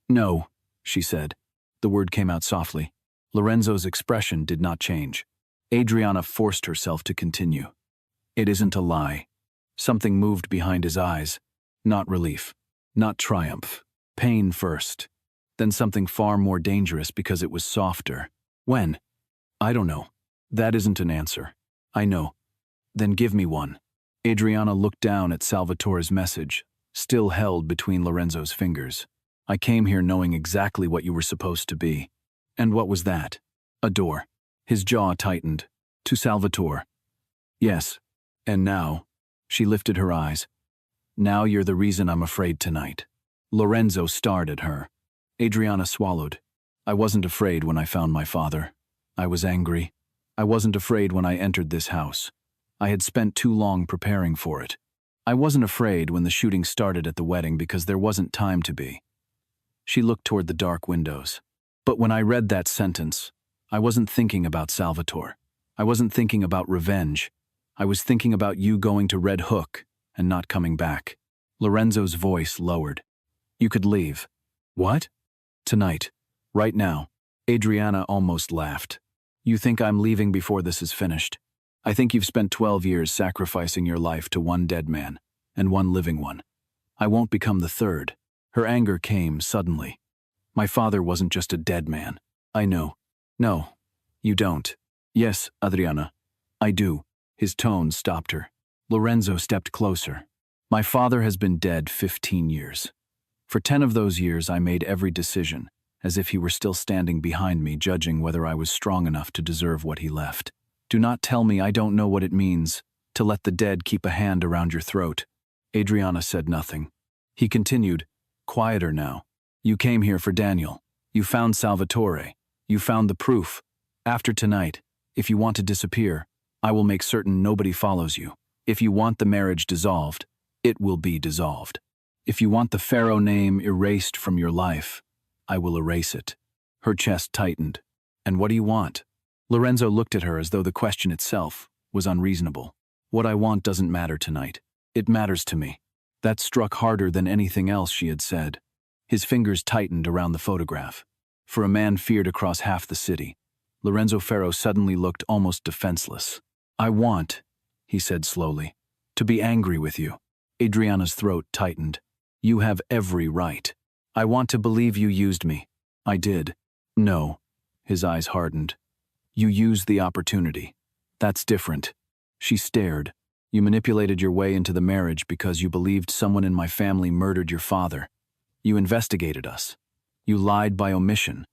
No, she said. The word came out softly. Lorenzo's expression did not change. Adriana forced herself to continue. It isn't a lie. Something moved behind his eyes. Not relief. Not triumph. Pain first. Then something far more dangerous because it was softer. When? I don't know. That isn't an answer. I know. Then give me one. Adriana looked down at Salvatore's message, still held between Lorenzo's fingers. I came here knowing exactly what you were supposed to be. And what was that? A door. His jaw tightened. To Salvatore. Yes. And now, she lifted her eyes. Now you're the reason I'm afraid tonight. Lorenzo stared at her. Adriana swallowed. I wasn't afraid when I found my father. I was angry. I wasn't afraid when I entered this house. I had spent too long preparing for it. I wasn't afraid when the shooting started at the wedding because there wasn't time to be. She looked toward the dark windows. But when I read that sentence, I wasn't thinking about Salvatore. I wasn't thinking about revenge. I was thinking about you going to Red Hook and not coming back. Lorenzo's voice lowered. You could leave. What? Tonight. Right now. Adriana almost laughed. You think I'm leaving before this is finished? I think you've spent 12 years sacrificing your life to one dead man and one living one. I won't become the third. Her anger came suddenly. My father wasn't just a dead man. I know. No, you don't. Yes, Adriana, I do. His tone stopped her. Lorenzo stepped closer. My father has been dead 15 years. For 10 of those years, I made every decision, as if he were still standing behind me, judging whether I was strong enough to deserve what he left. Do not tell me I don't know what it means to let the dead keep a hand around your throat. Adriana said nothing. He continued, quieter now. You came here for Daniel. You found Salvatore. You found the proof. After tonight, if you want to disappear, I will make certain nobody follows you. If you want the marriage dissolved, it will be dissolved. If you want the Pharaoh name erased from your life, I will erase it. Her chest tightened. And what do you want? Lorenzo looked at her as though the question itself was unreasonable. What I want doesn't matter tonight. It matters to me. That struck harder than anything else she had said. His fingers tightened around the photograph. For a man feared across half the city, Lorenzo Ferro suddenly looked almost defenseless. I want, he said slowly, to be angry with you. Adriana's throat tightened. You have every right. I want to believe you used me. I did. No. His eyes hardened. You used the opportunity. That's different. She stared. You manipulated your way into the marriage because you believed someone in my family murdered your father. You investigated us. You lied by omission.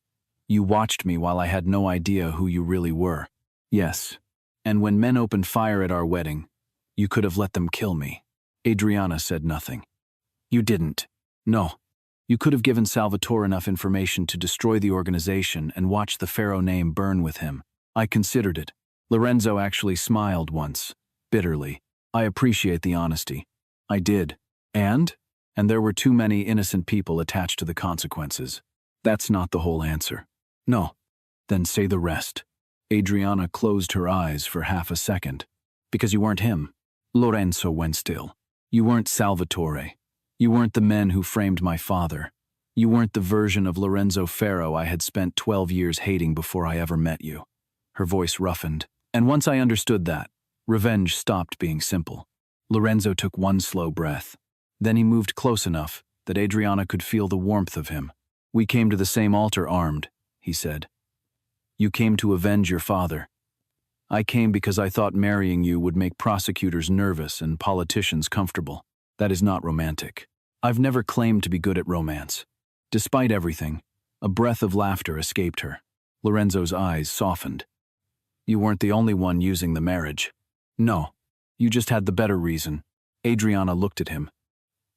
You watched me while I had no idea who you really were. Yes. And when men opened fire at our wedding, you could have let them kill me. Adriana said nothing. You didn't. No. You could have given Salvatore enough information to destroy the organization and watch the Pharaoh name burn with him. I considered it. Lorenzo actually smiled once, bitterly. I appreciate the honesty. I did. And? And there were too many innocent people attached to the consequences. That's not the whole answer. No. Then say the rest. Adriana closed her eyes for half a second. Because you weren't him. Lorenzo went still. You weren't Salvatore. You weren't the men who framed my father. You weren't the version of Lorenzo Ferro I had spent 12 years hating before I ever met you. Her voice roughened. And once I understood that, revenge stopped being simple. Lorenzo took one slow breath. Then he moved close enough that Adriana could feel the warmth of him. We came to the same altar armed, he said. You came to avenge your father. I came because I thought marrying you would make prosecutors nervous and politicians comfortable. That is not romantic. I've never claimed to be good at romance. Despite everything, a breath of laughter escaped her. Lorenzo's eyes softened. You weren't the only one using the marriage. No, you just had the better reason. Adriana looked at him.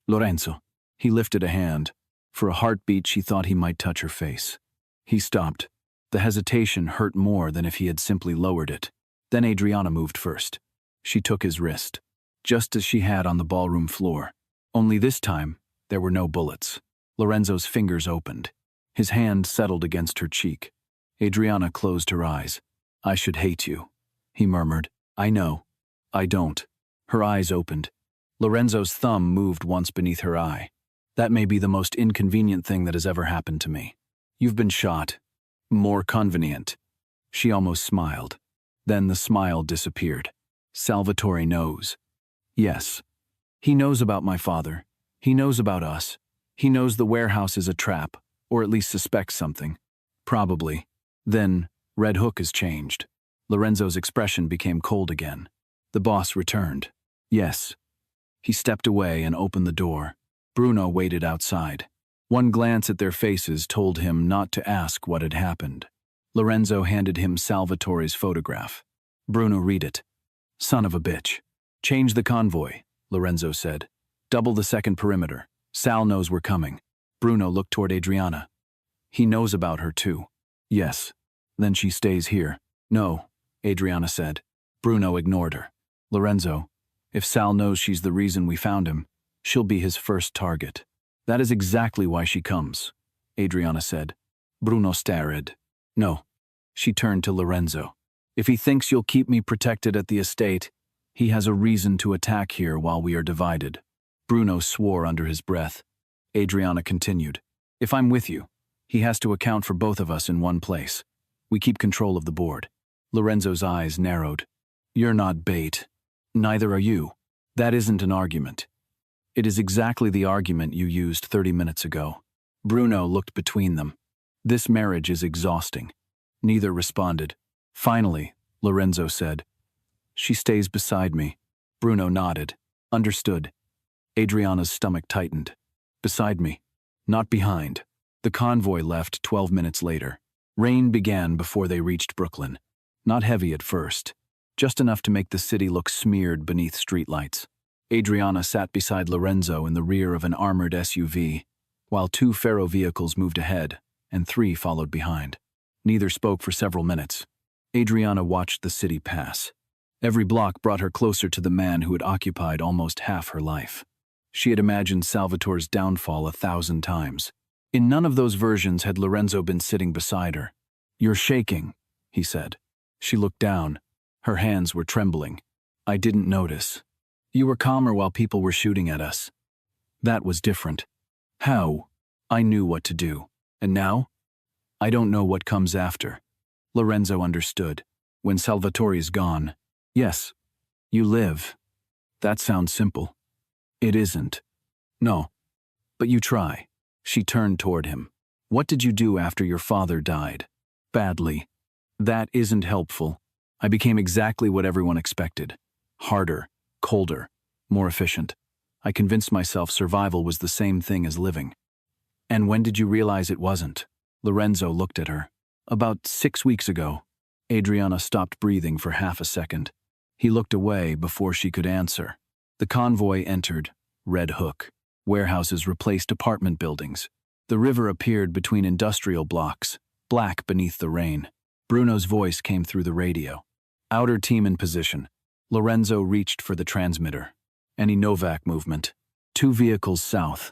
Lorenzo. He lifted a hand. For a heartbeat, she thought he might touch her face. He stopped. The hesitation hurt more than if he had simply lowered it. Then Adriana moved first. She took his wrist, just as she had on the ballroom floor. Only this time, there were no bullets. Lorenzo's fingers opened. His hand settled against her cheek. Adriana closed her eyes. I should hate you, he murmured. I know. I don't. Her eyes opened. Lorenzo's thumb moved once beneath her eye. That may be the most inconvenient thing that has ever happened to me. You've been shot. More convenient. She almost smiled. Then the smile disappeared. Salvatore knows. Yes. He knows about my father. He knows about us. He knows the warehouse is a trap, or at least suspects something. Probably. Then, Red Hook has changed. Lorenzo's expression became cold again. The boss returned. Yes. He stepped away and opened the door. Bruno waited outside. One glance at their faces told him not to ask what had happened. Lorenzo handed him Salvatore's photograph. Bruno, read it. Son of a bitch. Change the convoy, Lorenzo said. Double the second perimeter. Sal knows we're coming. Bruno looked toward Adriana. He knows about her too. Yes. Then she stays here. No, Adriana said. Bruno ignored her. Lorenzo, if Sal knows she's the reason we found him, she'll be his first target. That is exactly why she comes, Adriana said. Bruno stared. No. She turned to Lorenzo. If he thinks you'll keep me protected at the estate, he has a reason to attack here while we are divided. Bruno swore under his breath. Adriana continued. If I'm with you, he has to account for both of us in one place. We keep control of the board. Lorenzo's eyes narrowed. You're not bait. Neither are you. That isn't an argument. It is exactly the argument you used 30 minutes ago. Bruno looked between them. This marriage is exhausting. Neither responded. Finally, Lorenzo said, She stays beside me. Bruno nodded. Understood. Adriana's stomach tightened. Beside me. Not behind. The convoy left 12 minutes later. Rain began before they reached Brooklyn. Not heavy at first. Just enough to make the city look smeared beneath streetlights. Adriana sat beside Lorenzo in the rear of an armored SUV, while 2 Ferro vehicles moved ahead, and 3 followed behind. Neither spoke for several minutes. Adriana watched the city pass. Every block brought her closer to the man who had occupied almost half her life. She had imagined Salvatore's downfall 1,000 times. In none of those versions had Lorenzo been sitting beside her. You're shaking, he said. She looked down. Her hands were trembling. I didn't notice. You were calmer while people were shooting at us. That was different. How? I knew what to do. And now? I don't know what comes after. Lorenzo understood. When Salvatore is gone. Yes. You live. That sounds simple. It isn't. No. But you try. She turned toward him. What did you do after your father died? Badly. That isn't helpful. I became exactly what everyone expected. Harder, colder, more efficient. I convinced myself survival was the same thing as living. And when did you realize it wasn't? Lorenzo looked at her. About 6 weeks ago. Adriana stopped breathing for half a second. He looked away before she could answer. The convoy entered Red Hook. Warehouses replaced apartment buildings. The river appeared between industrial blocks, black beneath the rain. Bruno's voice came through the radio. Outer team in position. Lorenzo reached for the transmitter. Any Novak movement. 2 vehicles south.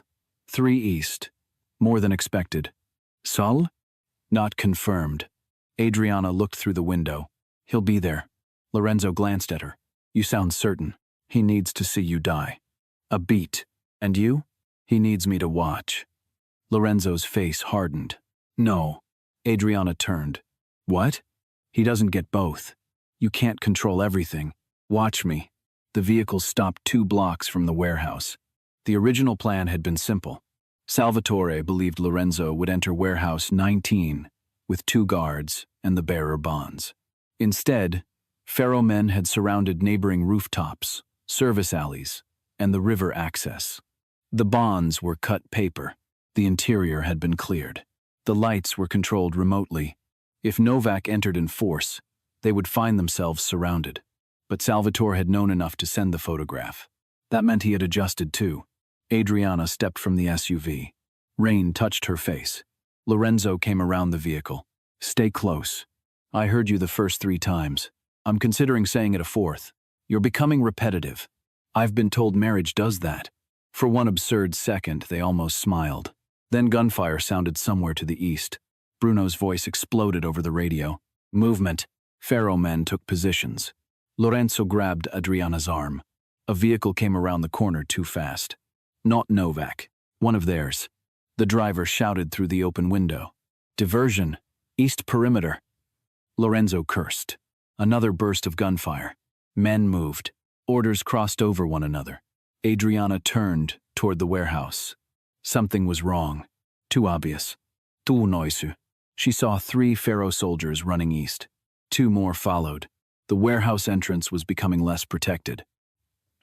3 east. More than expected. Sol? Not confirmed. Adriana looked through the window. He'll be there. Lorenzo glanced at her. You sound certain. He needs to see you die. A beat. And you? He needs me to watch. Lorenzo's face hardened. No. Adriana turned. What? He doesn't get both. You can't control everything. Watch me. The vehicle stopped 2 blocks from the warehouse. The original plan had been simple. Salvatore believed Lorenzo would enter warehouse 19 with 2 guards and the bearer bonds. Instead, Pharaoh men had surrounded neighboring rooftops, service alleys, and the river access. The bonds were cut paper. The interior had been cleared. The lights were controlled remotely. If Novak entered in force, they would find themselves surrounded. But Salvatore had known enough to send the photograph. That meant he had adjusted too. Adriana stepped from the SUV. Rain touched her face. Lorenzo came around the vehicle. Stay close. I heard you the first 3 times. I'm considering saying it a 4th. You're becoming repetitive. I've been told marriage does that. For one absurd second, they almost smiled. Then gunfire sounded somewhere to the east. Bruno's voice exploded over the radio. Movement. Pharaoh men took positions. Lorenzo grabbed Adriana's arm. A vehicle came around the corner too fast. Not Novak. One of theirs. The driver shouted through the open window. Diversion. East perimeter. Lorenzo cursed. Another burst of gunfire. Men moved. Orders crossed over one another. Adriana turned toward the warehouse. Something was wrong. Too obvious. Too noisu. She saw 3 Pharaoh soldiers running east. 2 more followed. The warehouse entrance was becoming less protected.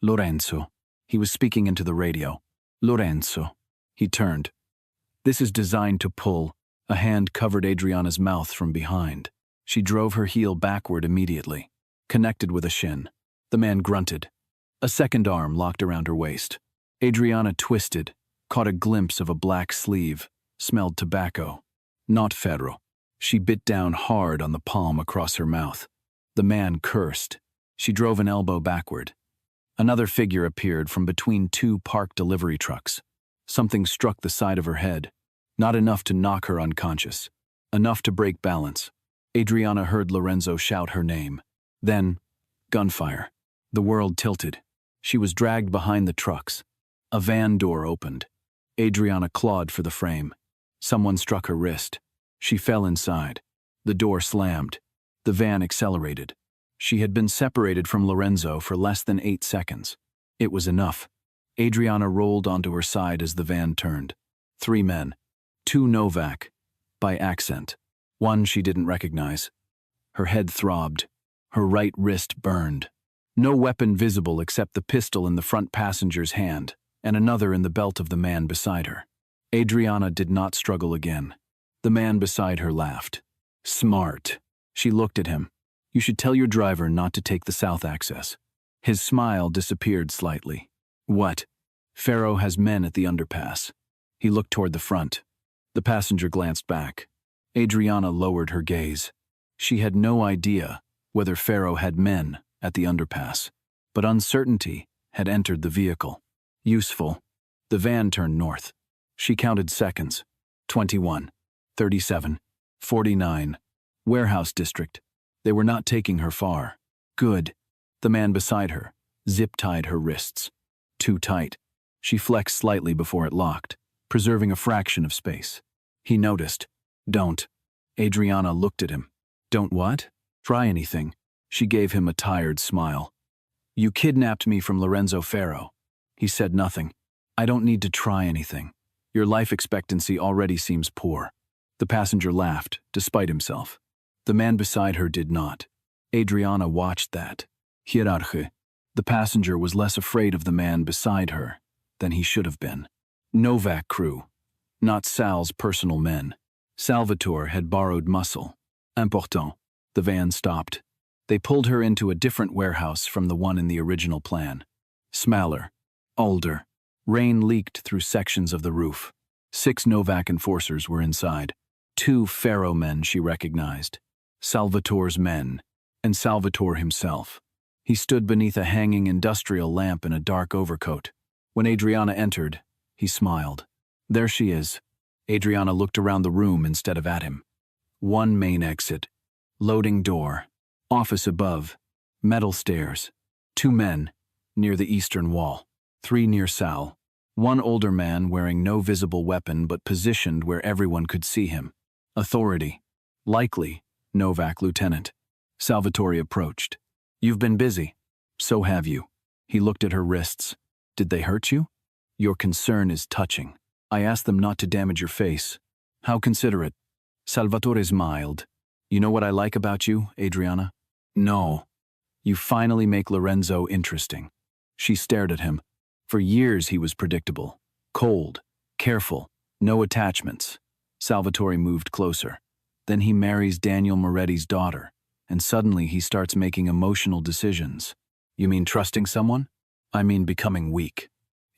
Lorenzo. He was speaking into the radio. Lorenzo. He turned. This is designed to pull. A hand covered Adriana's mouth from behind. She drove her heel backward immediately. Connected with a shin. The man grunted. A second arm locked around her waist. Adriana twisted, caught a glimpse of a black sleeve, smelled tobacco. Not Pharaoh. She bit down hard on the palm across her mouth. The man cursed. She drove an elbow backward. Another figure appeared from between 2 parked delivery trucks. Something struck the side of her head. Not enough to knock her unconscious. Enough to break balance. Adriana heard Lorenzo shout her name. Then, gunfire. The world tilted. She was dragged behind the trucks. A van door opened. Adriana clawed for the frame. Someone struck her wrist. She fell inside. The door slammed. The van accelerated. She had been separated from Lorenzo for less than 8 seconds. It was enough. Adriana rolled onto her side as the van turned. 3 men. 2 Novak. By accent. 1 she didn't recognize. Her head throbbed. Her right wrist burned. No weapon visible except the pistol in the front passenger's hand, and another in the belt of the man beside her. Adriana did not struggle again. The man beside her laughed. Smart. She looked at him. You should tell your driver not to take the south access. His smile disappeared slightly. What? Pharaoh has men at the underpass. He looked toward the front. The passenger glanced back. Adriana lowered her gaze. She had no idea whether Pharaoh had men at the underpass, but uncertainty had entered the vehicle. Useful. The van turned north. She counted seconds. 21, 37, 49. Warehouse district. They were not taking her far. Good. The man beside her zip-tied her wrists. Too tight. She flexed slightly before it locked, preserving a fraction of space. He noticed. Don't. Adriana looked at him. Don't what? Try anything. She gave him a tired smile. You kidnapped me from Lorenzo Pharaoh. He said nothing. I don't need to try anything. Your life expectancy already seems poor. The passenger laughed, despite himself. The man beside her did not. Adriana watched that. Hierarchy. The passenger was less afraid of the man beside her than he should have been. Novak crew. Not Sal's personal men. Salvatore had borrowed muscle. Important. The van stopped. They pulled her into a different warehouse from the one in the original plan. Smaller. Older. Rain leaked through sections of the roof. 6 Novak enforcers were inside. 2 Pharaoh men she recognized. Salvatore's men. And Salvatore himself. He stood beneath a hanging industrial lamp in a dark overcoat. When Adriana entered, he smiled. There she is. Adriana looked around the room instead of at him. One main exit. Loading door. Office above. Metal stairs. 2 men, near the eastern wall. 3 near Sal. 1 older man wearing no visible weapon but positioned where everyone could see him. Authority. Likely, Novak lieutenant. Salvatore approached. You've been busy. So have you. He looked at her wrists. Did they hurt you? Your concern is touching. I asked them not to damage your face. How considerate. Salvatore smiled. You know what I like about you, Adriana? No. You finally make Lorenzo interesting. She stared at him. For years he was predictable. Cold. Careful. No attachments. Salvatore moved closer. Then he marries Daniel Moretti's daughter, and suddenly he starts making emotional decisions. You mean trusting someone? I mean becoming weak.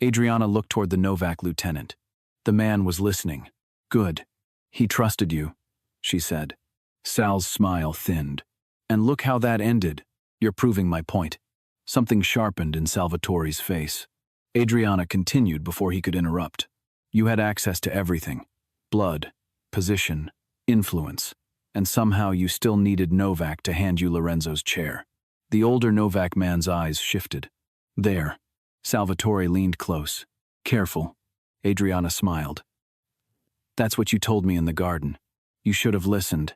Adriana looked toward the Novak lieutenant. The man was listening. Good. He trusted you, she said. Sal's smile thinned. And look how that ended. You're proving my point. Something sharpened in Salvatore's face. Adriana continued before he could interrupt. You had access to everything. Blood, position, influence, and somehow you still needed Novak to hand you Lorenzo's chair. The older Novak man's eyes shifted. There. Salvatore leaned close. Careful. Adriana smiled. That's what you told me in the garden. You should have listened.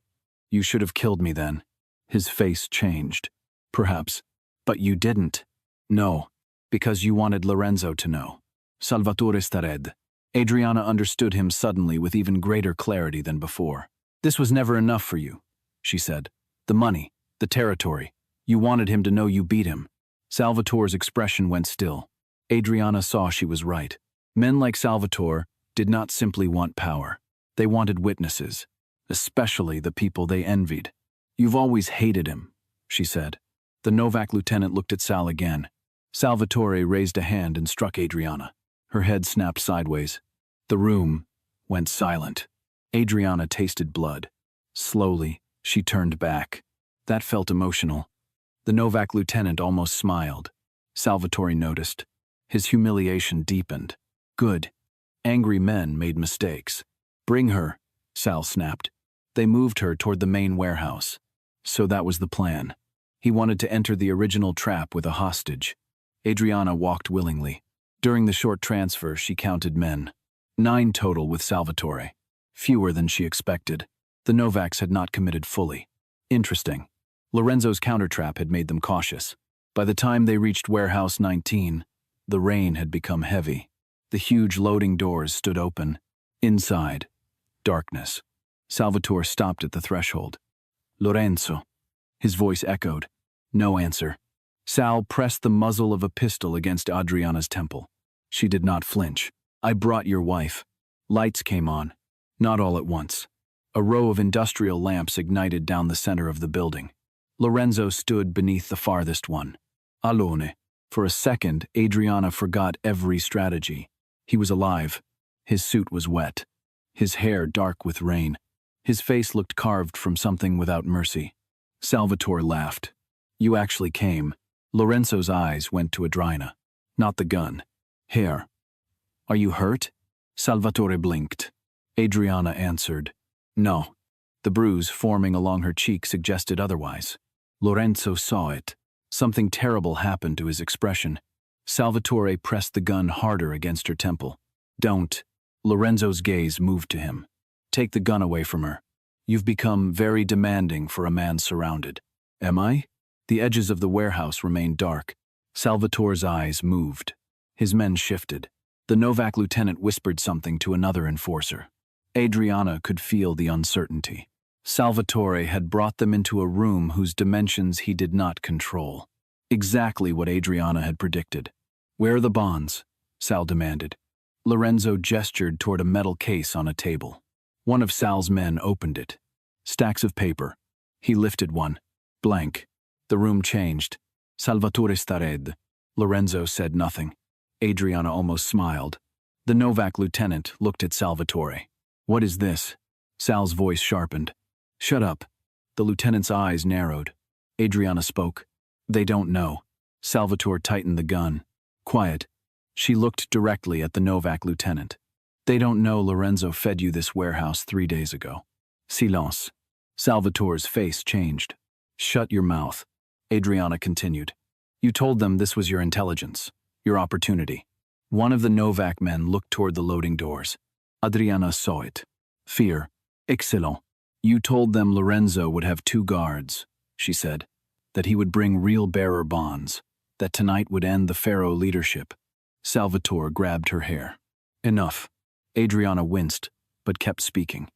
You should have killed me then. His face changed. Perhaps. But you didn't. No. Because you wanted Lorenzo to know. Salvatore stared. Adriana understood him suddenly with even greater clarity than before. This was never enough for you, she said. The money, the territory. You wanted him to know you beat him. Salvatore's expression went still. Adriana saw she was right. Men like Salvatore did not simply want power. They wanted witnesses, especially the people they envied. You've always hated him, she said. The Novak lieutenant looked at Sal again. Salvatore raised a hand and struck Adriana. Her head snapped sideways. The room went silent. Adriana tasted blood. Slowly, she turned back. That felt emotional. The Novak lieutenant almost smiled. Salvatore noticed. His humiliation deepened. Good. Angry men made mistakes. Bring her, Sal snapped. They moved her toward the main warehouse. So that was the plan. He wanted to enter the original trap with a hostage. Adriana walked willingly. During the short transfer, she counted men. 9 total with Salvatore. Fewer than she expected. The Novaks had not committed fully. Interesting. Lorenzo's countertrap had made them cautious. By the time they reached Warehouse 19, the rain had become heavy. The huge loading doors stood open. Inside, darkness. Salvatore stopped at the threshold. Lorenzo. His voice echoed. No answer. Sal pressed the muzzle of a pistol against Adriana's temple. She did not flinch. I brought your wife. Lights came on. Not all at once. A row of industrial lamps ignited down the center of the building. Lorenzo stood beneath the farthest one. Alone. For a second, Adriana forgot every strategy. He was alive. His suit was wet. His hair dark with rain. His face looked carved from something without mercy. Salvatore laughed. You actually came. Lorenzo's eyes went to Adriana. Not the gun. Hair. Are you hurt? Salvatore blinked. Adriana answered. No. The bruise forming along her cheek suggested otherwise. Lorenzo saw it. Something terrible happened to his expression. Salvatore pressed the gun harder against her temple. Don't. Lorenzo's gaze moved to him. Take the gun away from her. You've become very demanding for a man surrounded. Am I? The edges of the warehouse remained dark. Salvatore's eyes moved. His men shifted. The Novak lieutenant whispered something to another enforcer. Adriana could feel the uncertainty. Salvatore had brought them into a room whose dimensions he did not control. Exactly what Adriana had predicted. Where are the bonds? Sal demanded. Lorenzo gestured toward a metal case on a table. One of Sal's men opened it. Stacks of paper. He lifted one. Blank. The room changed. Salvatore stared. Lorenzo said nothing. Adriana almost smiled. The Novak lieutenant looked at Salvatore. What is this? Sal's voice sharpened. Shut up. The lieutenant's eyes narrowed. Adriana spoke. They don't know. Salvatore tightened the gun. Quiet. She looked directly at the Novak lieutenant. They don't know Lorenzo fed you this warehouse 3 days ago. Silence. Salvatore's face changed. Shut your mouth. Adriana continued. You told them this was your intelligence, your opportunity. One of the Novak men looked toward the loading doors. Adriana saw it. Fear. Excellent. You told them Lorenzo would have 2 guards, she said, that he would bring real bearer bonds, that tonight would end the Pharaoh leadership. Salvatore grabbed her hair. Enough. Adriana winced, but kept speaking.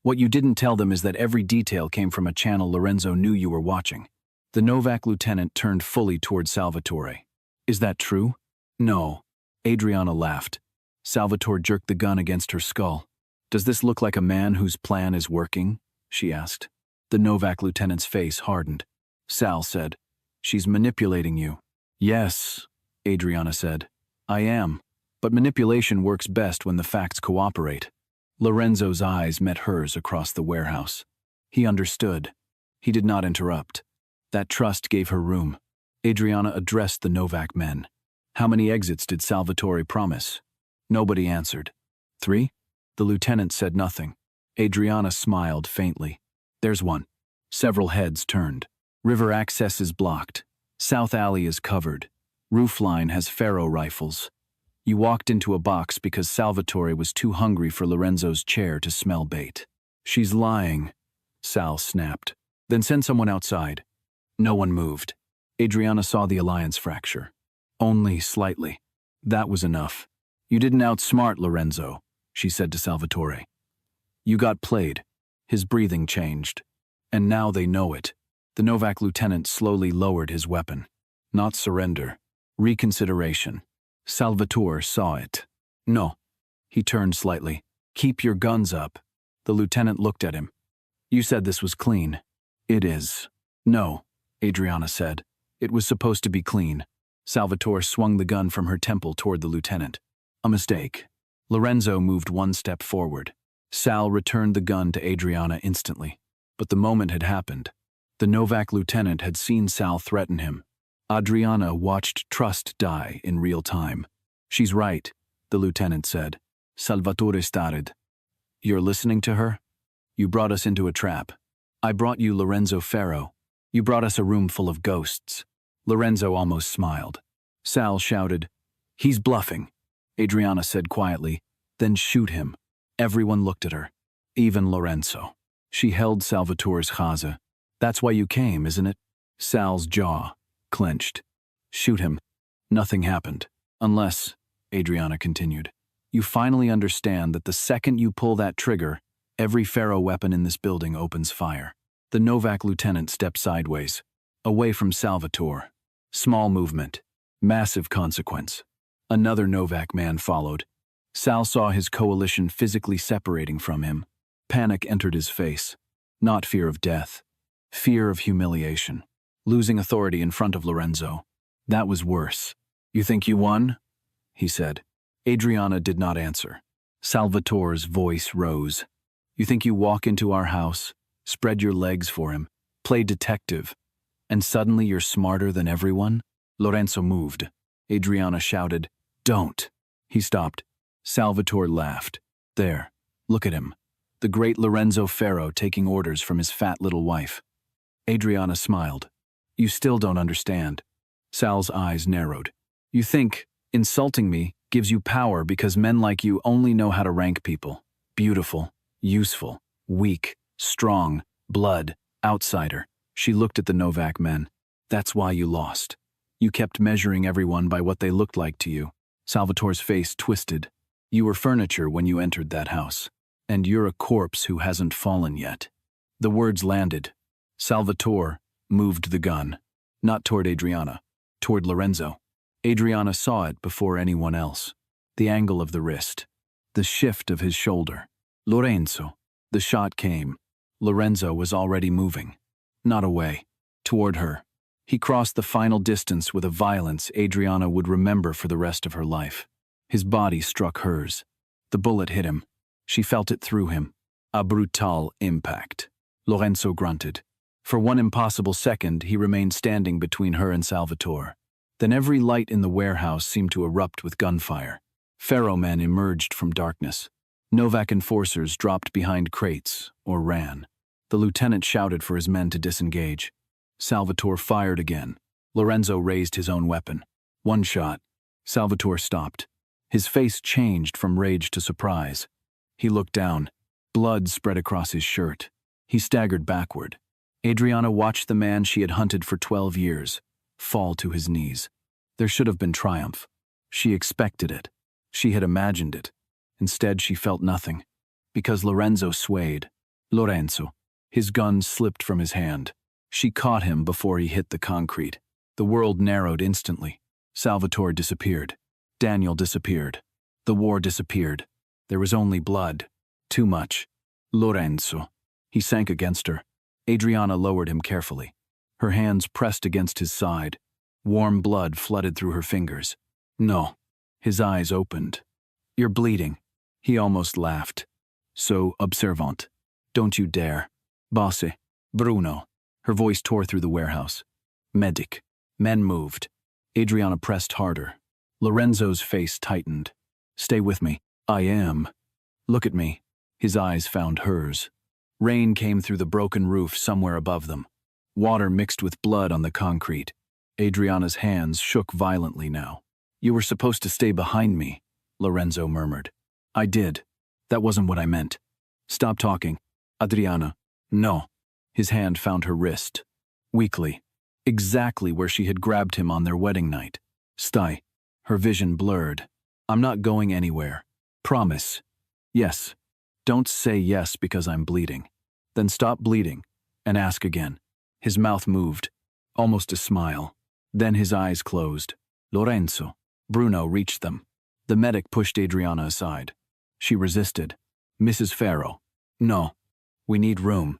What you didn't tell them is that every detail came from a channel Lorenzo knew you were watching. The Novak lieutenant turned fully toward Salvatore. Is that true? No. Adriana laughed. Salvatore jerked the gun against her skull. Does this look like a man whose plan is working? She asked. The Novak lieutenant's face hardened. Sal said, She's manipulating you. Yes, Adriana said. I am. But manipulation works best when the facts cooperate. Lorenzo's eyes met hers across the warehouse. He understood. He did not interrupt. That trust gave her room. Adriana addressed the Novak men. How many exits did Salvatore promise? Nobody answered. 3? The lieutenant said nothing. Adriana smiled faintly. There's one. Several heads turned. River access is blocked. South alley is covered. Roofline has Pharaoh rifles. You walked into a box because Salvatore was too hungry for Lorenzo's chair to smell bait. She's lying, Sal snapped. Then send someone outside. No one moved. Adriana saw the alliance fracture. Only slightly. That was enough. You didn't outsmart Lorenzo, she said to Salvatore. You got played. His breathing changed. And now they know it. The Novak lieutenant slowly lowered his weapon. Not surrender. Reconsideration. Salvatore saw it. No. He turned slightly. Keep your guns up. The lieutenant looked at him. You said this was clean. It is. No, Adriana said. It was supposed to be clean. Salvatore swung the gun from her temple toward the lieutenant. A mistake. Lorenzo moved 1 step forward. Sal returned the gun to Adriana instantly. But the moment had happened. The Novak lieutenant had seen Sal threaten him. Adriana watched trust die in real time. She's right, the lieutenant said. Salvatore started. You're listening to her? You brought us into a trap. I brought you Lorenzo Pharaoh. You brought us a room full of ghosts. Lorenzo almost smiled. Sal shouted, He's bluffing. Adriana said quietly, Then shoot him. Everyone looked at her. Even Lorenzo. She held Salvatore's chaza. That's why you came, isn't it? Sal's jaw clenched. Shoot him. Nothing happened. Unless, Adriana continued, you finally understand that the second you pull that trigger, every Pharaoh weapon in this building opens fire. The Novak lieutenant stepped sideways, away from Salvatore. Small movement. Massive consequence. Another Novak man followed. Sal saw his coalition physically separating from him. Panic entered his face. Not fear of death. Fear of humiliation. Losing authority in front of Lorenzo. That was worse. You think you won? He said. Adriana did not answer. Salvatore's voice rose. You think you walk into our house, spread your legs for him, play detective, and suddenly you're smarter than everyone? Lorenzo moved. Adriana shouted, Don't. He stopped. Salvatore laughed. There, look at him. The great Lorenzo Pharaoh taking orders from his fat little wife. Adriana smiled. You still don't understand. Sal's eyes narrowed. You think insulting me gives you power because men like you only know how to rank people. Beautiful, useful, weak, strong, blood, outsider. She looked at the Novak men. That's why you lost. You kept measuring everyone by what they looked like to you. Salvatore's face twisted. You were furniture when you entered that house. And you're a corpse who hasn't fallen yet. The words landed. Salvatore moved the gun. Not toward Adriana. Toward Lorenzo. Adriana saw it before anyone else. The angle of the wrist. The shift of his shoulder. Lorenzo. The shot came. Lorenzo was already moving. Not away. Toward her. He crossed the final distance with a violence Adriana would remember for the rest of her life. His body struck hers. The bullet hit him. She felt it through him. A brutal impact. Lorenzo grunted. For one impossible second, he remained standing between her and Salvatore. Then every light in the warehouse seemed to erupt with gunfire. Pharaoh men emerged from darkness. Novak enforcers dropped behind crates or ran. The lieutenant shouted for his men to disengage. Salvatore fired again. Lorenzo raised his own weapon. One shot. Salvatore stopped. His face changed from rage to surprise. He looked down. Blood spread across his shirt. He staggered backward. Adriana watched the man she had hunted for 12 years fall to his knees. There should have been triumph. She expected it. She had imagined it. Instead, she felt nothing. Because Lorenzo swayed. Lorenzo. His gun slipped from his hand. She caught him before he hit the concrete. The world narrowed instantly. Salvatore disappeared. Daniel disappeared. The war disappeared. There was only blood. Too much. Lorenzo. He sank against her. Adriana lowered him carefully. Her hands pressed against his side. Warm blood flooded through her fingers. No. His eyes opened. You're bleeding. He almost laughed. So observant. Don't you dare. Bosse. Bruno. Her voice tore through the warehouse. Medic. Men moved. Adriana pressed harder. Lorenzo's face tightened. Stay with me. I am. Look at me. His eyes found hers. Rain came through the broken roof somewhere above them. Water mixed with blood on the concrete. Adriana's hands shook violently now. You were supposed to stay behind me, Lorenzo murmured. I did. That wasn't what I meant. Stop talking. Adriana. No. His hand found her wrist. Weakly. Exactly where she had grabbed him on their wedding night. Stay. Her vision blurred. I'm not going anywhere. Promise. Yes. Don't say yes because I'm bleeding. Then stop bleeding and ask again. His mouth moved, almost a smile. Then his eyes closed. Lorenzo. Bruno reached them. The medic pushed Adriana aside. She resisted. Mrs. Pharaoh. No. We need room.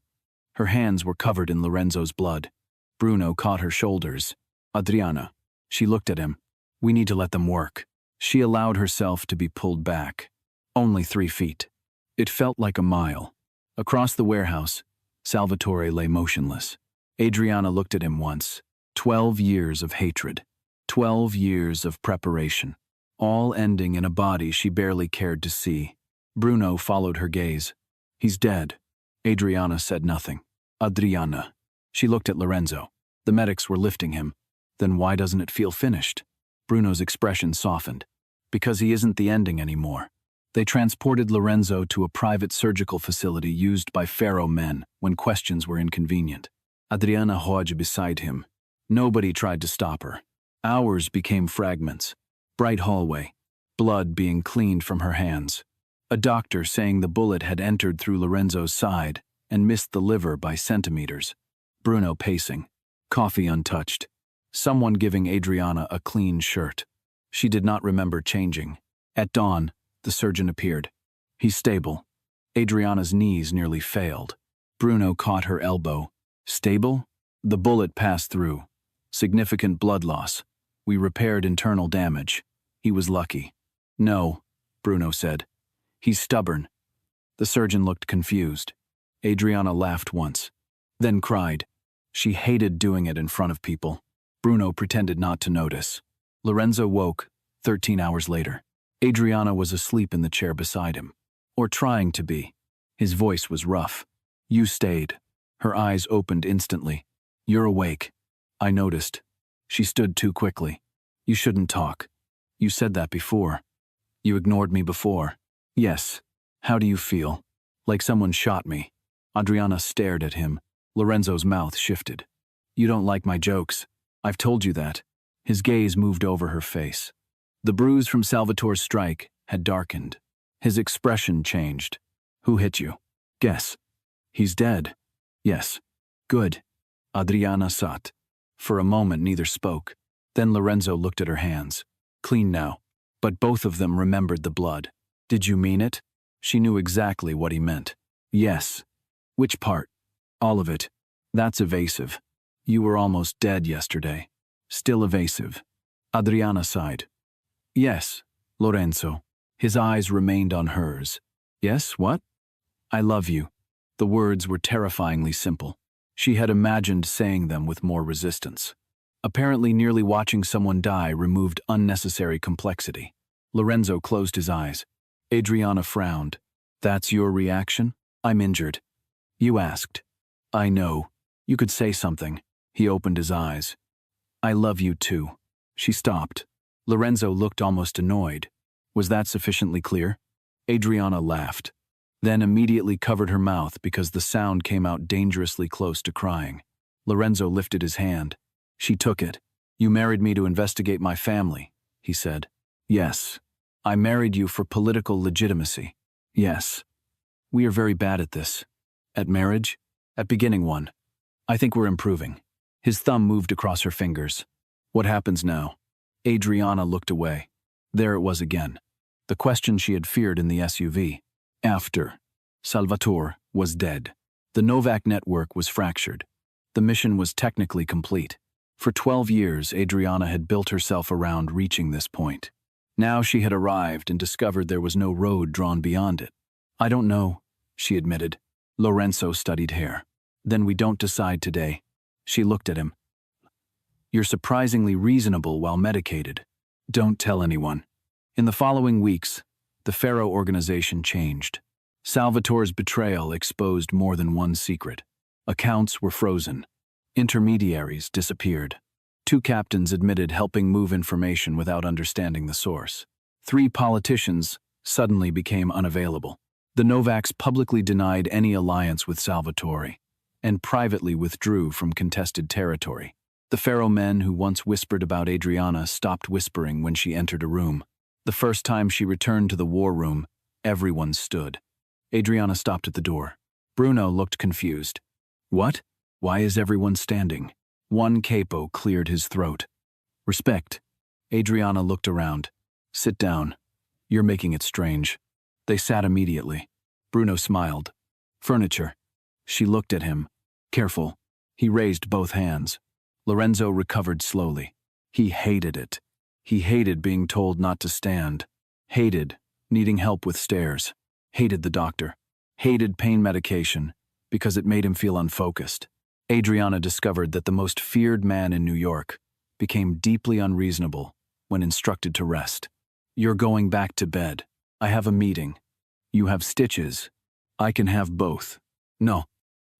Her hands were covered in Lorenzo's blood. Bruno caught her shoulders. Adriana. She looked at him. We need to let them work. She allowed herself to be pulled back. Only 3 feet. It felt like a mile. Across the warehouse, Salvatore lay motionless. Adriana looked at him once. 12 years of hatred. 12 years of preparation. All ending in a body she barely cared to see. Bruno followed her gaze. He's dead. Adriana said nothing. Adriana. She looked at Lorenzo. The medics were lifting him. Then why doesn't it feel finished? Bruno's expression softened. Because he isn't the ending anymore. They transported Lorenzo to a private surgical facility used by Pharaoh men when questions were inconvenient. Adriana hovered beside him. Nobody tried to stop her. Hours became fragments. Bright hallway. Blood being cleaned from her hands. A doctor saying the bullet had entered through Lorenzo's side and missed the liver by centimeters. Bruno pacing. Coffee untouched. Someone giving Adriana a clean shirt. She did not remember changing. At dawn, the surgeon appeared. He's stable. Adriana's knees nearly failed. Bruno caught her elbow. Stable? The bullet passed through. Significant blood loss. We repaired internal damage. He was lucky. No, Bruno said. He's stubborn. The surgeon looked confused. Adriana laughed once. Then cried. She hated doing it in front of people. Bruno pretended not to notice. Lorenzo woke, 13 hours later. Adriana was asleep in the chair beside him. Or trying to be. His voice was rough. You stayed. Her eyes opened instantly. You're awake. I noticed. She stood too quickly. You shouldn't talk. You said that before. You ignored me before. Yes. How do you feel? Like someone shot me. Adriana stared at him. Lorenzo's mouth shifted. You don't like my jokes. I've told you that. His gaze moved over her face. The bruise from Salvatore's strike had darkened. His expression changed. Who hit you? Guess. He's dead. Yes. Good. Adriana sat. For a moment neither spoke. Then Lorenzo looked at her hands. Clean now. But both of them remembered the blood. Did you mean it? She knew exactly what he meant. Yes. Which part? All of it. That's evasive. You were almost dead yesterday. Still evasive. Adriana sighed. Yes, Lorenzo. His eyes remained on hers. Yes, what? I love you. The words were terrifyingly simple. She had imagined saying them with more resistance. Apparently, nearly watching someone die removed unnecessary complexity. Lorenzo closed his eyes. Adriana frowned. That's your reaction? I'm injured. You asked. I know. You could say something. He opened his eyes. I love you too. She stopped. Lorenzo looked almost annoyed. Was that sufficiently clear? Adriana laughed, then immediately covered her mouth because the sound came out dangerously close to crying. Lorenzo lifted his hand. She took it. You married me to investigate my family, he said. Yes. I married you for political legitimacy. Yes. We are very bad at this. At marriage? At beginning one. I think we're improving. His thumb moved across her fingers. What happens now? Adriana looked away. There it was again. The question she had feared in the SUV. After. Salvatore was dead. The Novak network was fractured. The mission was technically complete. For 12 years, Adriana had built herself around reaching this point. Now she had arrived and discovered there was no road drawn beyond it. I don't know, she admitted. Lorenzo studied hair. Then we don't decide today. She looked at him. You're surprisingly reasonable while medicated. Don't tell anyone. In the following weeks, the Pharaoh organization changed. Salvatore's betrayal exposed more than one secret. Accounts were frozen. Intermediaries disappeared. 2 captains admitted helping move information without understanding the source. 3 politicians suddenly became unavailable. The Novaks publicly denied any alliance with Salvatore and privately withdrew from contested territory. The Pharaoh men who once whispered about Adriana stopped whispering when she entered a room. The first time she returned to the war room, everyone stood. Adriana stopped at the door. Bruno looked confused. What? Why is everyone standing? One capo cleared his throat. Respect. Adriana looked around. Sit down. You're making it strange. They sat immediately. Bruno smiled. Furniture. She looked at him. Careful. He raised both hands. Lorenzo recovered slowly. He hated it. He hated being told not to stand. Hated needing help with stairs. Hated the doctor. Hated pain medication because it made him feel unfocused. Adriana discovered that the most feared man in New York became deeply unreasonable when instructed to rest. You're going back to bed. I have a meeting. You have stitches. I can have both. No.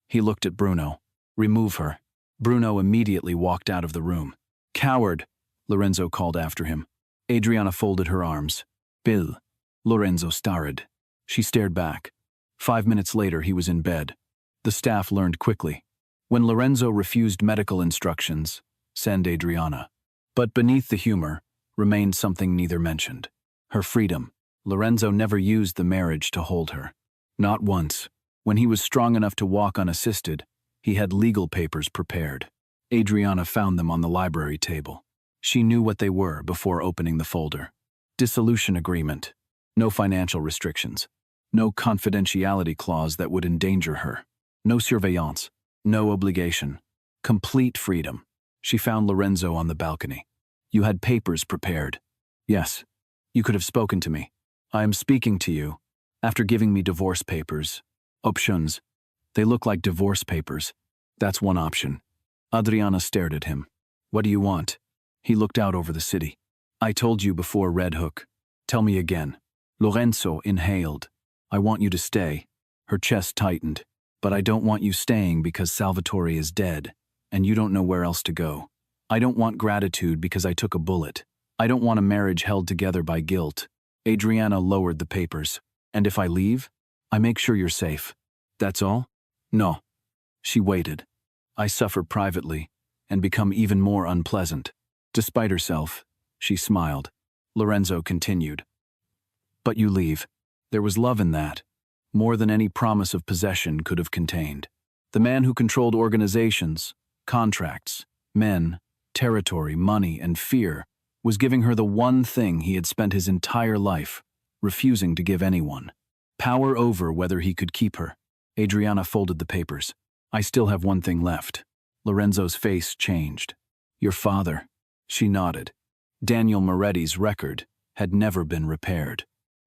He looked at Bruno. Remove her. Bruno immediately walked out of the room. Coward, Lorenzo called after him. Adriana folded her arms. Bill. Lorenzo starred. She stared back. 5 minutes later, he was in bed. The staff learned quickly. When Lorenzo refused medical instructions, send Adriana. But beneath the humor remained something neither mentioned. Her freedom. Lorenzo never used the marriage to hold her. Not once. When he was strong enough to walk unassisted, he had legal papers prepared. Adriana found them on the library table. She knew what they were before opening the folder. Dissolution agreement. No financial restrictions. No confidentiality clause that would endanger her. No surveillance. No obligation. Complete freedom. She found Lorenzo on the balcony. You had papers prepared. Yes. You could have spoken to me. I am speaking to you. After giving me divorce papers. Options. They look like divorce papers. That's one option. Adriana stared at him. What do you want? He looked out over the city. I told you before, Red Hook. Tell me again. Lorenzo inhaled. I want you to stay. Her chest tightened. But I don't want you staying because Salvatore is dead, and you don't know where else to go. I don't want gratitude because I took a bullet. I don't want a marriage held together by guilt. Adriana lowered the papers. And if I leave, I make sure you're safe. That's all? No. She waited. I suffer privately and become even more unpleasant. Despite herself, she smiled. Lorenzo continued. But you leave. There was love in that, more than any promise of possession could have contained. The man who controlled organizations, contracts, men, territory, money, and fear was giving her the one thing he had spent his entire life refusing to give anyone. Power over whether he could keep her. Adriana folded the papers. I still have one thing left. Lorenzo's face changed. Your father. She nodded. Daniel Moretti's record had never been repaired.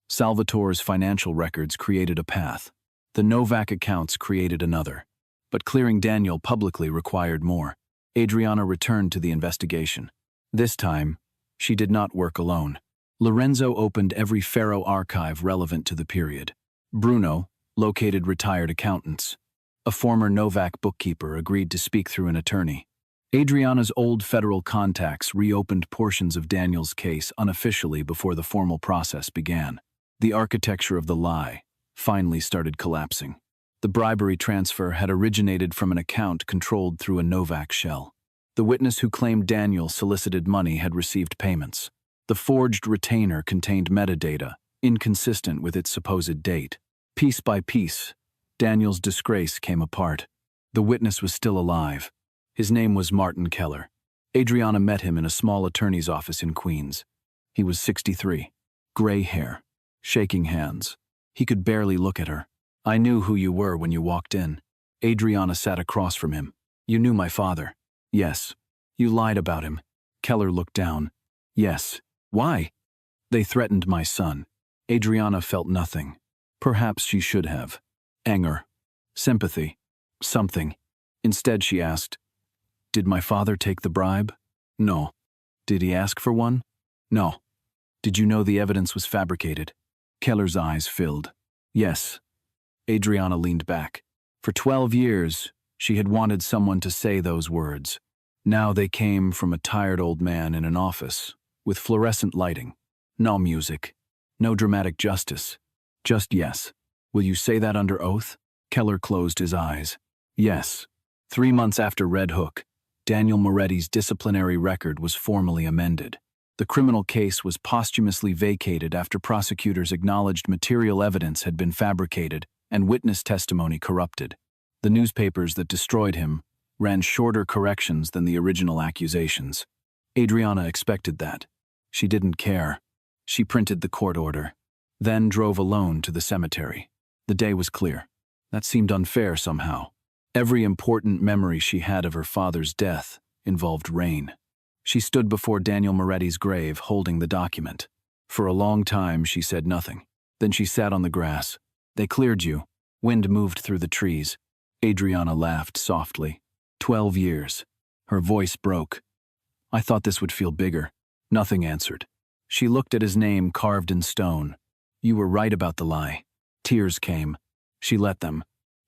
Salvatore's financial records created a path. The Novak accounts created another. But clearing Daniel publicly required more. Adriana returned to the investigation. This time, she did not work alone. Lorenzo opened every Pharaoh archive relevant to the period. Bruno located retired accountants. A former Novak bookkeeper agreed to speak through an attorney. Adriana's old federal contacts reopened portions of Daniel's case unofficially before the formal process began. The architecture of the lie finally started collapsing. The bribery transfer had originated from an account controlled through a Novak shell. The witness who claimed Daniel solicited money had received payments. The forged retainer contained metadata, inconsistent with its supposed date. Piece by piece, Daniel's disgrace came apart. The witness was still alive. His name was Martin Keller. Adriana met him in a small attorney's office in Queens. He was 63, gray hair, shaking hands. He could barely look at her. "I knew who you were when you walked in." Adriana sat across from him. "You knew my father." "Yes." "You lied about him." Keller looked down. "Yes." "Why?" "They threatened my son." Adriana felt nothing. Perhaps she should have. Anger. Sympathy. Something. Instead she asked, "Did my father take the bribe?" "No." "Did he ask for one?" "No." "Did you know the evidence was fabricated?" Keller's eyes filled. "Yes." Adriana leaned back. For 12 years, she had wanted someone to say those words. Now they came from a tired old man in an office, with fluorescent lighting. No music. No dramatic justice. Just yes. "Will you say that under oath?" Keller closed his eyes. "Yes." 3 months after Red Hook, Daniel Moretti's disciplinary record was formally amended. The criminal case was posthumously vacated after prosecutors acknowledged material evidence had been fabricated and witness testimony corrupted. The newspapers that destroyed him ran shorter corrections than the original accusations. Adriana expected that. She didn't care. She printed the court order, then drove alone to the cemetery. The day was clear. That seemed unfair somehow. Every important memory she had of her father's death involved rain. She stood before Daniel Moretti's grave holding the document. For a long time she said nothing. Then she sat on the grass. "They cleared you." Wind moved through the trees. Adriana laughed softly. 12 years. Her voice broke. "I thought this would feel bigger." Nothing answered. She looked at his name carved in stone. "You were right about the lie." Tears came. She let them.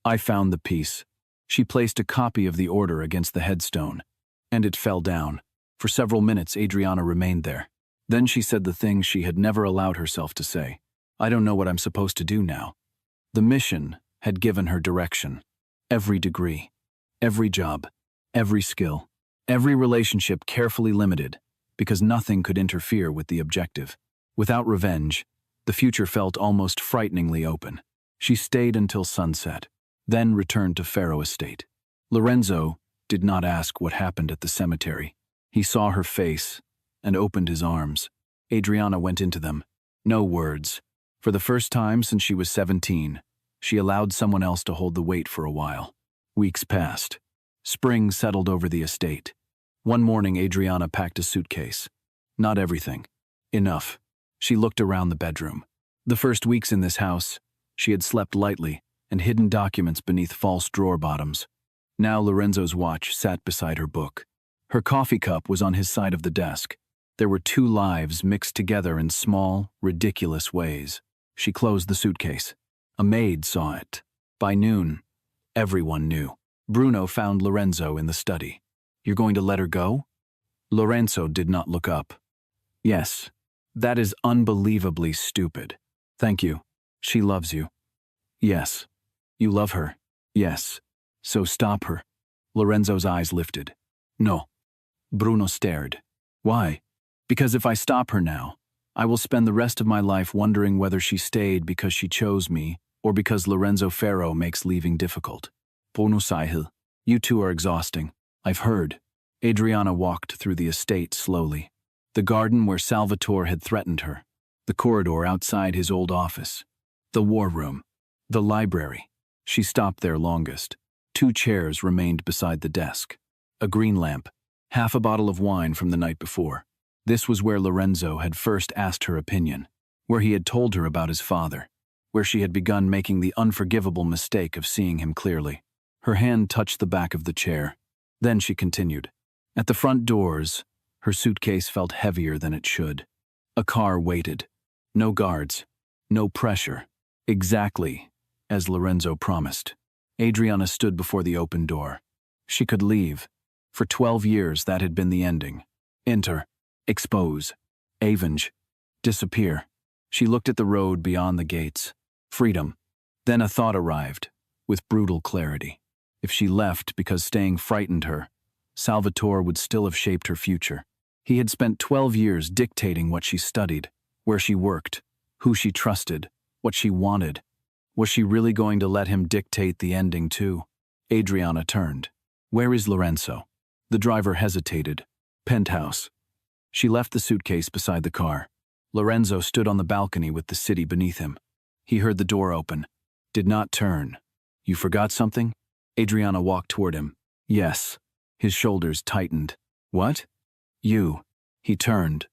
"I found the piece." She placed a copy of the order against the headstone, and it fell down. For several minutes, Adriana remained there. Then she said the things she had never allowed herself to say. "I don't know what I'm supposed to do now." The mission had given her direction. Every degree, every job, every skill, every relationship carefully limited, because nothing could interfere with the objective. Without revenge, the future felt almost frighteningly open. She stayed until sunset, then returned to Faro Estate. Lorenzo did not ask what happened at the cemetery. He saw her face and opened his arms. Adriana went into them. No words. For the first time since she was 17, she allowed someone else to hold the weight for a while. Weeks passed. Spring settled over the estate. One morning, Adriana packed a suitcase. Not everything. Enough. She looked around the bedroom. The first weeks in this house, she had slept lightly and hidden documents beneath false drawer bottoms. Now Lorenzo's watch sat beside her book. Her coffee cup was on his side of the desk. There were 2 lives mixed together in small, ridiculous ways. She closed the suitcase. A maid saw it. By noon, everyone knew. Bruno found Lorenzo in the study. "You're going to let her go?" Lorenzo did not look up. "Yes. That is unbelievably stupid." "Thank you. She loves you." "Yes." "You love her?" "Yes." "So stop her." Lorenzo's eyes lifted. "No." Bruno stared. "Why?" "Because if I stop her now, I will spend the rest of my life wondering whether she stayed because she chose me or because Lorenzo Faro makes leaving difficult." Bruno sighed. "You two are exhausting. I've heard." Adriana walked through the estate slowly. The garden where Salvatore had threatened her. The corridor outside his old office. The war room. The library. She stopped there longest. 2 chairs remained beside the desk. A green lamp. Half a bottle of wine from the night before. This was where Lorenzo had first asked her opinion, where he had told her about his father, where she had begun making the unforgivable mistake of seeing him clearly. Her hand touched the back of the chair. Then she continued. At the front doors, her suitcase felt heavier than it should. A car waited. No guards. No pressure. Exactly as Lorenzo promised. Adriana stood before the open door. She could leave. For 12 years, that had been the ending. Enter. Expose. Avenge. Disappear. She looked at the road beyond the gates. Freedom. Then a thought arrived, with brutal clarity. If she left because staying frightened her, Salvatore would still have shaped her future. He had spent 12 years dictating what she studied, where she worked, who she trusted, what she wanted. Was she really going to let him dictate the ending too? Adriana turned. Where is Lorenzo? The driver hesitated. Penthouse. She left the suitcase beside the car. Lorenzo stood on the balcony with the city beneath him. He heard the door open. Did not turn. You forgot something? Adriana walked toward him. Yes. His shoulders tightened. What? You. He turned.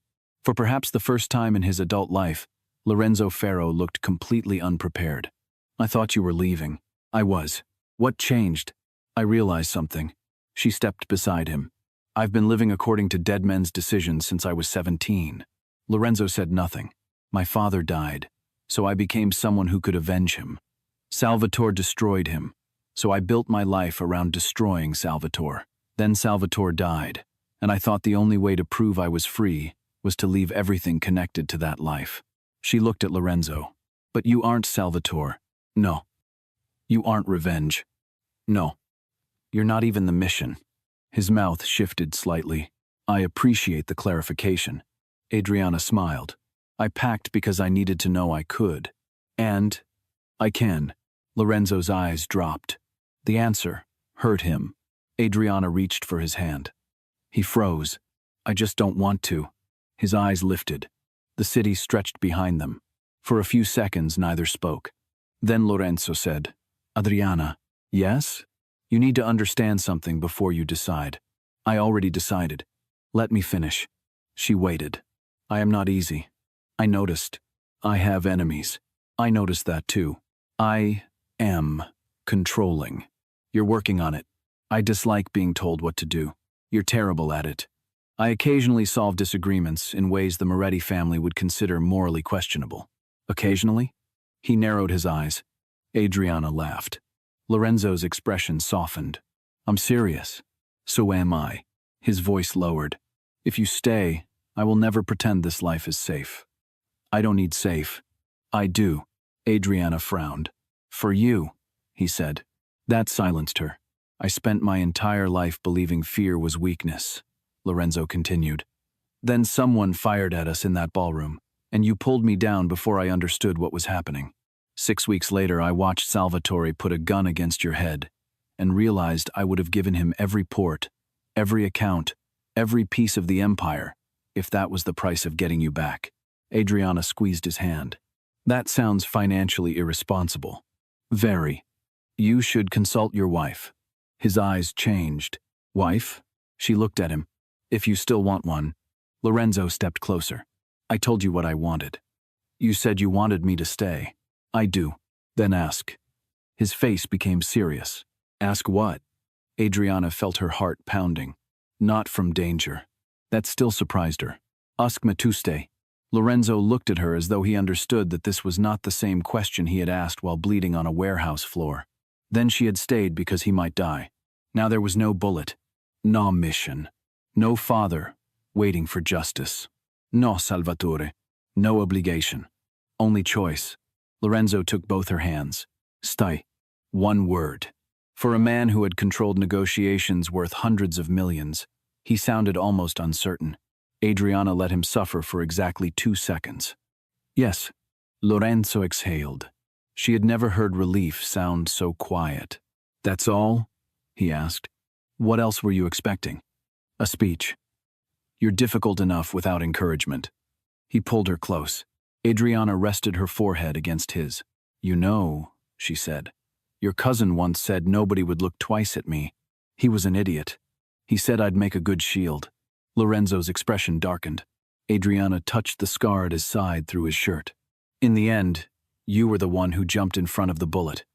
For perhaps the first time in his adult life, Lorenzo Ferro looked completely unprepared. I thought you were leaving. I was. What changed? I realized something. She stepped beside him. I've been living according to dead men's decisions since I was 17. Lorenzo said nothing. My father died, so I became someone who could avenge him. Salvatore destroyed him, so I built my life around destroying Salvatore. Then Salvatore died, and I thought the only way to prove I was free was to leave everything connected to that life. She looked at Lorenzo. But you aren't Salvatore. No. You aren't revenge. No. You're not even the mission. His mouth shifted slightly. I appreciate the clarification. Adriana smiled. I packed because I needed to know I could. And I can. Lorenzo's eyes dropped. The answer hurt him. Adriana reached for his hand. He froze. I just don't want to. His eyes lifted. The city stretched behind them. For a few seconds, neither spoke. Then Lorenzo said, Adriana, yes? You need to understand something before you decide. I already decided. Let me finish. She waited. I am not easy. I noticed. I have enemies. I noticed that too. I am controlling. You're working on it. I dislike being told what to do. You're terrible at it. I occasionally solve disagreements in ways the Moretti family would consider morally questionable. Occasionally? He narrowed his eyes. Adriana laughed. Lorenzo's expression softened. I'm serious. So am I. His voice lowered. If you stay, I will never pretend this life is safe. I don't need safe. I do. Adriana frowned. For you, he said. That silenced her. I spent my entire life believing fear was weakness, Lorenzo continued. Then someone fired at us in that ballroom, and you pulled me down before I understood what was happening. 6 weeks later, I watched Salvatore put a gun against your head and realized I would have given him every port, every account, every piece of the empire, if that was the price of getting you back. Adriana squeezed his hand. That sounds financially irresponsible. Very. You should consult your wife. His eyes changed. Wife? She looked at him. If you still want one. Lorenzo stepped closer. I told you what I wanted. You said you wanted me to stay. I do. Then ask. His face became serious. Ask what? Adriana felt her heart pounding. Not from danger. That still surprised her. Ask me to stay. Lorenzo looked at her as though he understood that this was not the same question he had asked while bleeding on a warehouse floor. Then she had stayed because he might die. Now there was no bullet. No mission. No father waiting for justice. No Salvatore. No obligation. Only choice. Lorenzo took both her hands. Stay. One word. For a man who had controlled negotiations worth hundreds of millions, he sounded almost uncertain. Adriana let him suffer for exactly 2 seconds. Yes. Lorenzo exhaled. She had never heard relief sound so quiet. That's all? He asked. What else were you expecting? A speech. You're difficult enough without encouragement. He pulled her close. Adriana rested her forehead against his. You know, she said. Your cousin once said nobody would look twice at me. He was an idiot. He said I'd make a good shield. Lorenzo's expression darkened. Adriana touched the scar at his side through his shirt. In the end, you were the one who jumped in front of the bullet.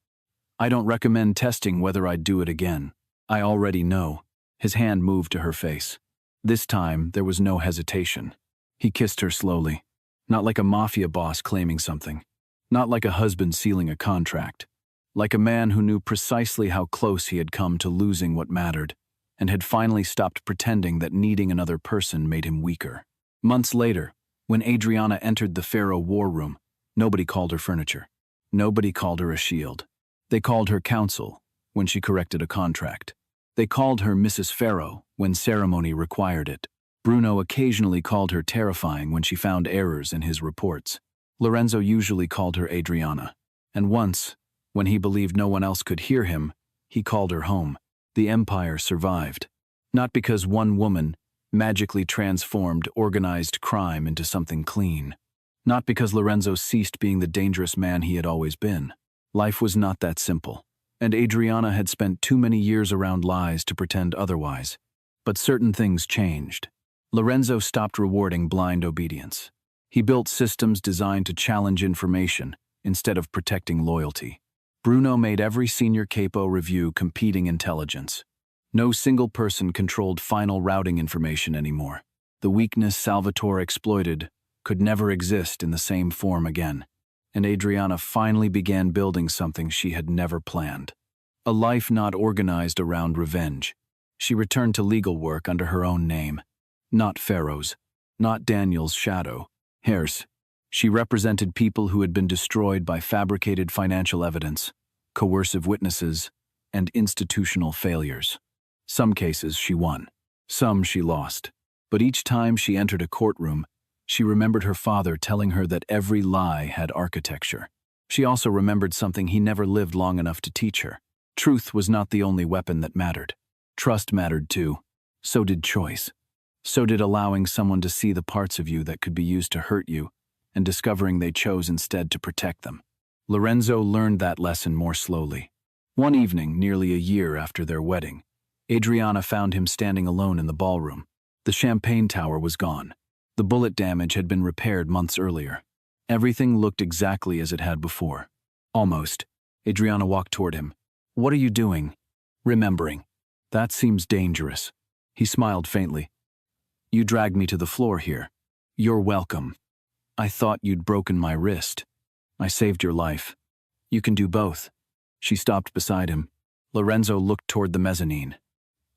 I don't recommend testing whether I'd do it again. I already know. His hand moved to her face. This time, there was no hesitation. He kissed her slowly. Not like a mafia boss claiming something. Not like a husband sealing a contract. Like a man who knew precisely how close he had come to losing what mattered, and had finally stopped pretending that needing another person made him weaker. Months later, when Adriana entered the Pharaoh war room, nobody called her furniture. Nobody called her a shield. They called her counsel when she corrected a contract. They called her Mrs. Pharaoh when ceremony required it. Bruno occasionally called her terrifying when she found errors in his reports. Lorenzo usually called her Adriana. And once, when he believed no one else could hear him, he called her home. The empire survived. Not because one woman magically transformed organized crime into something clean. Not because Lorenzo ceased being the dangerous man he had always been. Life was not that simple, and Adriana had spent too many years around lies to pretend otherwise. But certain things changed. Lorenzo stopped rewarding blind obedience. He built systems designed to challenge information instead of protecting loyalty. Bruno made every senior capo review competing intelligence. No single person controlled final routing information anymore. The weakness Salvatore exploited could never exist in the same form again. And Adriana finally began building something she had never planned. A life not organized around revenge. She returned to legal work under her own name. Not Pharaoh's. Not Daniel's shadow. Hers. She represented people who had been destroyed by fabricated financial evidence, coercive witnesses, and institutional failures. Some cases she won. Some she lost. But each time she entered a courtroom, she remembered her father telling her that every lie had architecture. She also remembered something he never lived long enough to teach her. Truth was not the only weapon that mattered. Trust mattered too. So did choice. So did allowing someone to see the parts of you that could be used to hurt you, and discovering they chose instead to protect them. Lorenzo learned that lesson more slowly. One evening, nearly a year after their wedding, Adriana found him standing alone in the ballroom. The champagne tower was gone. The bullet damage had been repaired months earlier. Everything looked exactly as it had before. Almost. Adriana walked toward him. "What are you doing?" "Remembering." "That seems dangerous." He smiled faintly. "You dragged me to the floor here." "You're welcome. I thought you'd broken my wrist. I saved your life. You can do both." She stopped beside him. Lorenzo looked toward the mezzanine.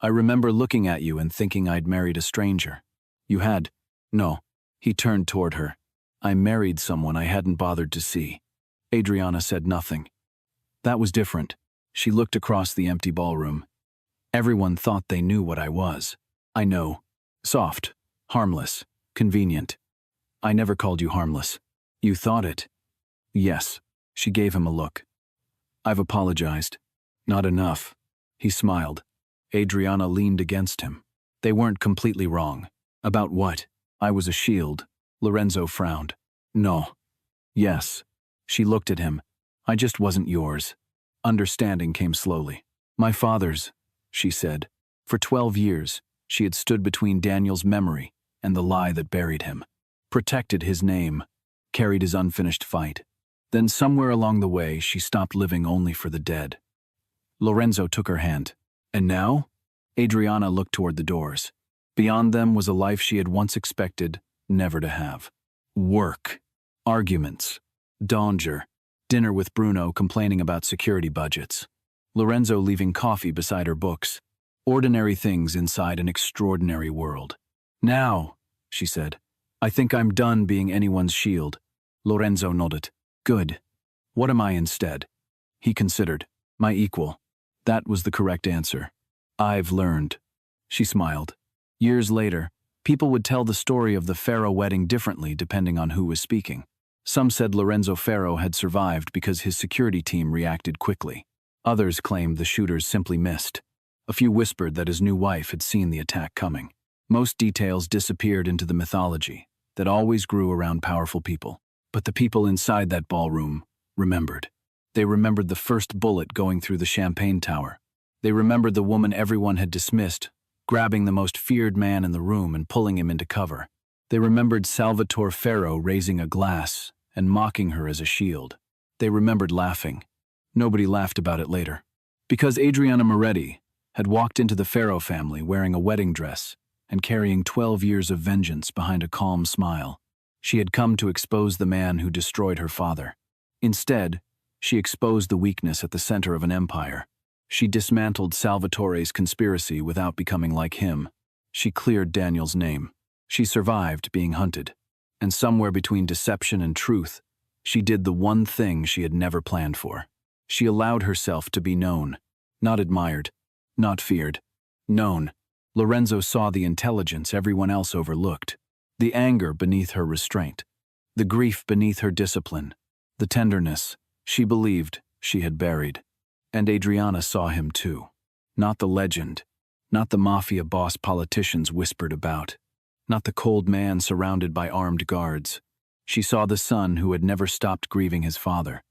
"I remember looking at you and thinking I'd married a stranger." "You had?" "No." He turned toward her. "I married someone I hadn't bothered to see." Adriana said nothing. "That was different." She looked across the empty ballroom. "Everyone thought they knew what I was." "I know. Soft, harmless, convenient. I never called you harmless." "You thought it." "Yes." She gave him a look. "I've apologized." "Not enough." He smiled. Adriana leaned against him. "They weren't completely wrong." "About what?" "I was a shield." Lorenzo frowned. "No." "Yes." She looked at him. "I just wasn't yours." Understanding came slowly. "My father's," she said. For 12 years, she had stood between Daniel's memory and the lie that buried him. Protected his name, carried his unfinished fight. Then somewhere along the way, she stopped living only for the dead. Lorenzo took her hand. "And now?" Adriana looked toward the doors. Beyond them was a life she had once expected never to have. Work. Arguments. Danger. Dinner with Bruno complaining about security budgets. Lorenzo leaving coffee beside her books. Ordinary things inside an extraordinary world. "Now," she said, "I think I'm done being anyone's shield." Lorenzo nodded. "Good. What am I instead?" He considered. "My equal." That was the correct answer. "I've learned." She smiled. Years later, people would tell the story of the Pharaoh wedding differently depending on who was speaking. Some said Lorenzo Pharaoh had survived because his security team reacted quickly. Others claimed the shooters simply missed. A few whispered that his new wife had seen the attack coming. Most details disappeared into the mythology that always grew around powerful people. But the people inside that ballroom remembered. They remembered the first bullet going through the champagne tower. They remembered the woman everyone had dismissed, grabbing the most feared man in the room and pulling him into cover. They remembered Salvatore Pharaoh raising a glass and mocking her as a shield. They remembered laughing. Nobody laughed about it later. Because Adriana Moretti had walked into the Farrow family wearing a wedding dress and carrying 12 years of vengeance behind a calm smile. She had come to expose the man who destroyed her father. Instead, she exposed the weakness at the center of an empire. She dismantled Salvatore's conspiracy without becoming like him. She cleared Daniel's name. She survived being hunted. And somewhere between deception and truth, she did the one thing she had never planned for. She allowed herself to be known, not admired, not feared. Known. Lorenzo saw the intelligence everyone else overlooked, the anger beneath her restraint, the grief beneath her discipline, the tenderness she believed she had buried. And Adriana saw him too. Not the legend, not the mafia boss politicians whispered about, not the cold man surrounded by armed guards. She saw the son who had never stopped grieving his father,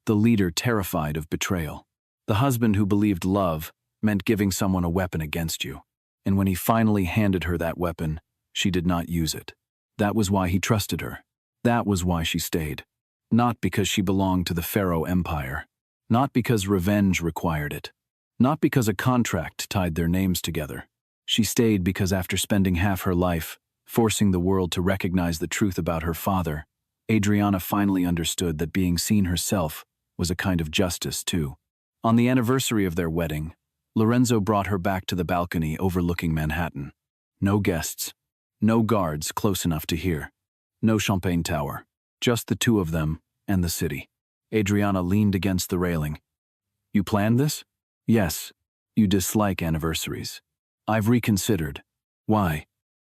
the leader terrified of betrayal, the husband who believed love meant giving someone a weapon against you. And when he finally handed her that weapon, she did not use it. That was why he trusted her. That was why she stayed. Not because she belonged to the Pharaoh Empire. Not because revenge required it. Not because a contract tied their names together. She stayed because after spending half her life, forcing the world to recognize the truth about her father, Adriana finally understood that being seen herself was a kind of justice too. On the anniversary of their wedding, Lorenzo brought her back to the balcony overlooking Manhattan. No guests, no guards close enough to hear, no champagne tower, just the two of them and the city. Adriana leaned against the railing. You planned this? Yes. You dislike anniversaries. I've reconsidered. Why?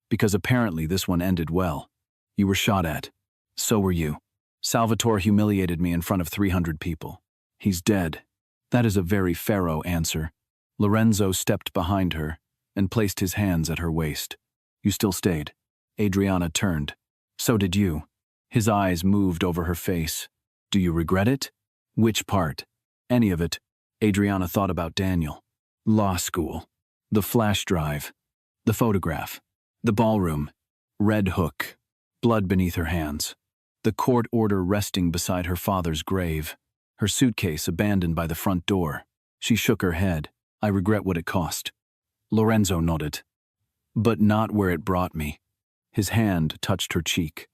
Because apparently this one ended well. You were shot at. So were you. Salvatore humiliated me in front of 300 people. He's dead. That is a very Pharaoh answer. Lorenzo stepped behind her and placed his hands at her waist. You still stayed. Adriana turned. So did you. His eyes moved over her face. Do you regret it? Which part? Any of it. Adriana thought about Daniel. Law school. The flash drive. The photograph. The ballroom. Red hook. Blood beneath her hands. The court order resting beside her father's grave. Her suitcase abandoned by the front door. She shook her head. I regret what it cost. Lorenzo nodded. But not where it brought me. His hand touched her cheek.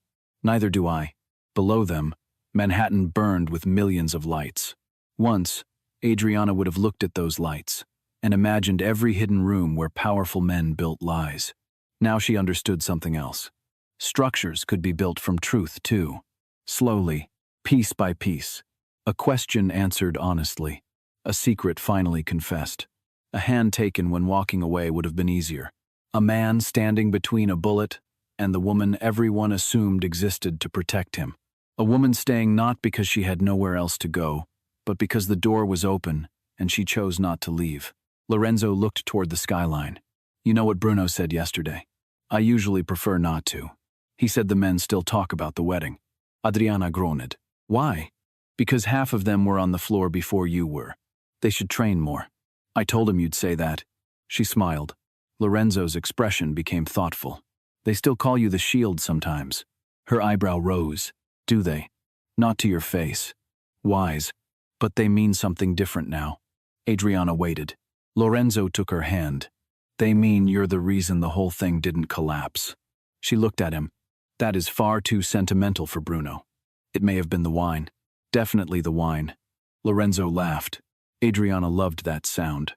Neither do I. Below them, Manhattan burned with millions of lights. Once, Adriana would have looked at those lights and imagined every hidden room where powerful men built lies. Now she understood something else. Structures could be built from truth, too. Slowly, piece by piece. A question answered honestly. A secret finally confessed. A hand taken when walking away would have been easier. A man standing between a bullet and the woman everyone assumed existed to protect him. A woman staying not because she had nowhere else to go, but because the door was open and she chose not to leave. Lorenzo looked toward the skyline. You know what Bruno said yesterday? I usually prefer not to. He said the men still talk about the wedding. Adriana groaned. Why? Because half of them were on the floor before you were. They should train more. I told him you'd say that. She smiled. Lorenzo's expression became thoughtful. They still call you the Shield sometimes. Her eyebrow rose. Do they? Not to your face. Wise. But they mean something different now. Adriana waited. Lorenzo took her hand. They mean you're the reason the whole thing didn't collapse. She looked at him. That is far too sentimental for Bruno. It may have been the wine. Definitely the wine. Lorenzo laughed. Adriana loved that sound.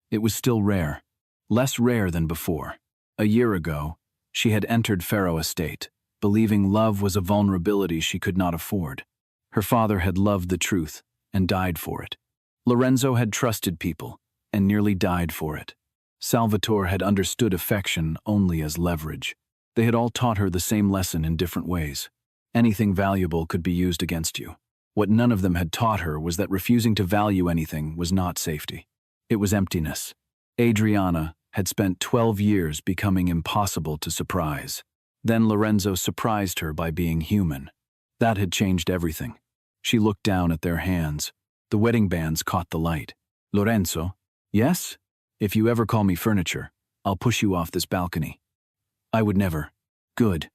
It was still rare. Less rare than before. A year ago, she had entered Pharaoh Estate, believing love was a vulnerability she could not afford. Her father had loved the truth and died for it. Lorenzo had trusted people and nearly died for it. Salvatore had understood affection only as leverage. They had all taught her the same lesson in different ways. Anything valuable could be used against you. What none of them had taught her was that refusing to value anything was not safety. It was emptiness. Adriana had spent 12 years becoming impossible to surprise. Then Lorenzo surprised her by being human. That had changed everything. She looked down at their hands. The wedding bands caught the light. Lorenzo? Yes? If you ever call me furniture, I'll push you off this balcony. I would never. Good.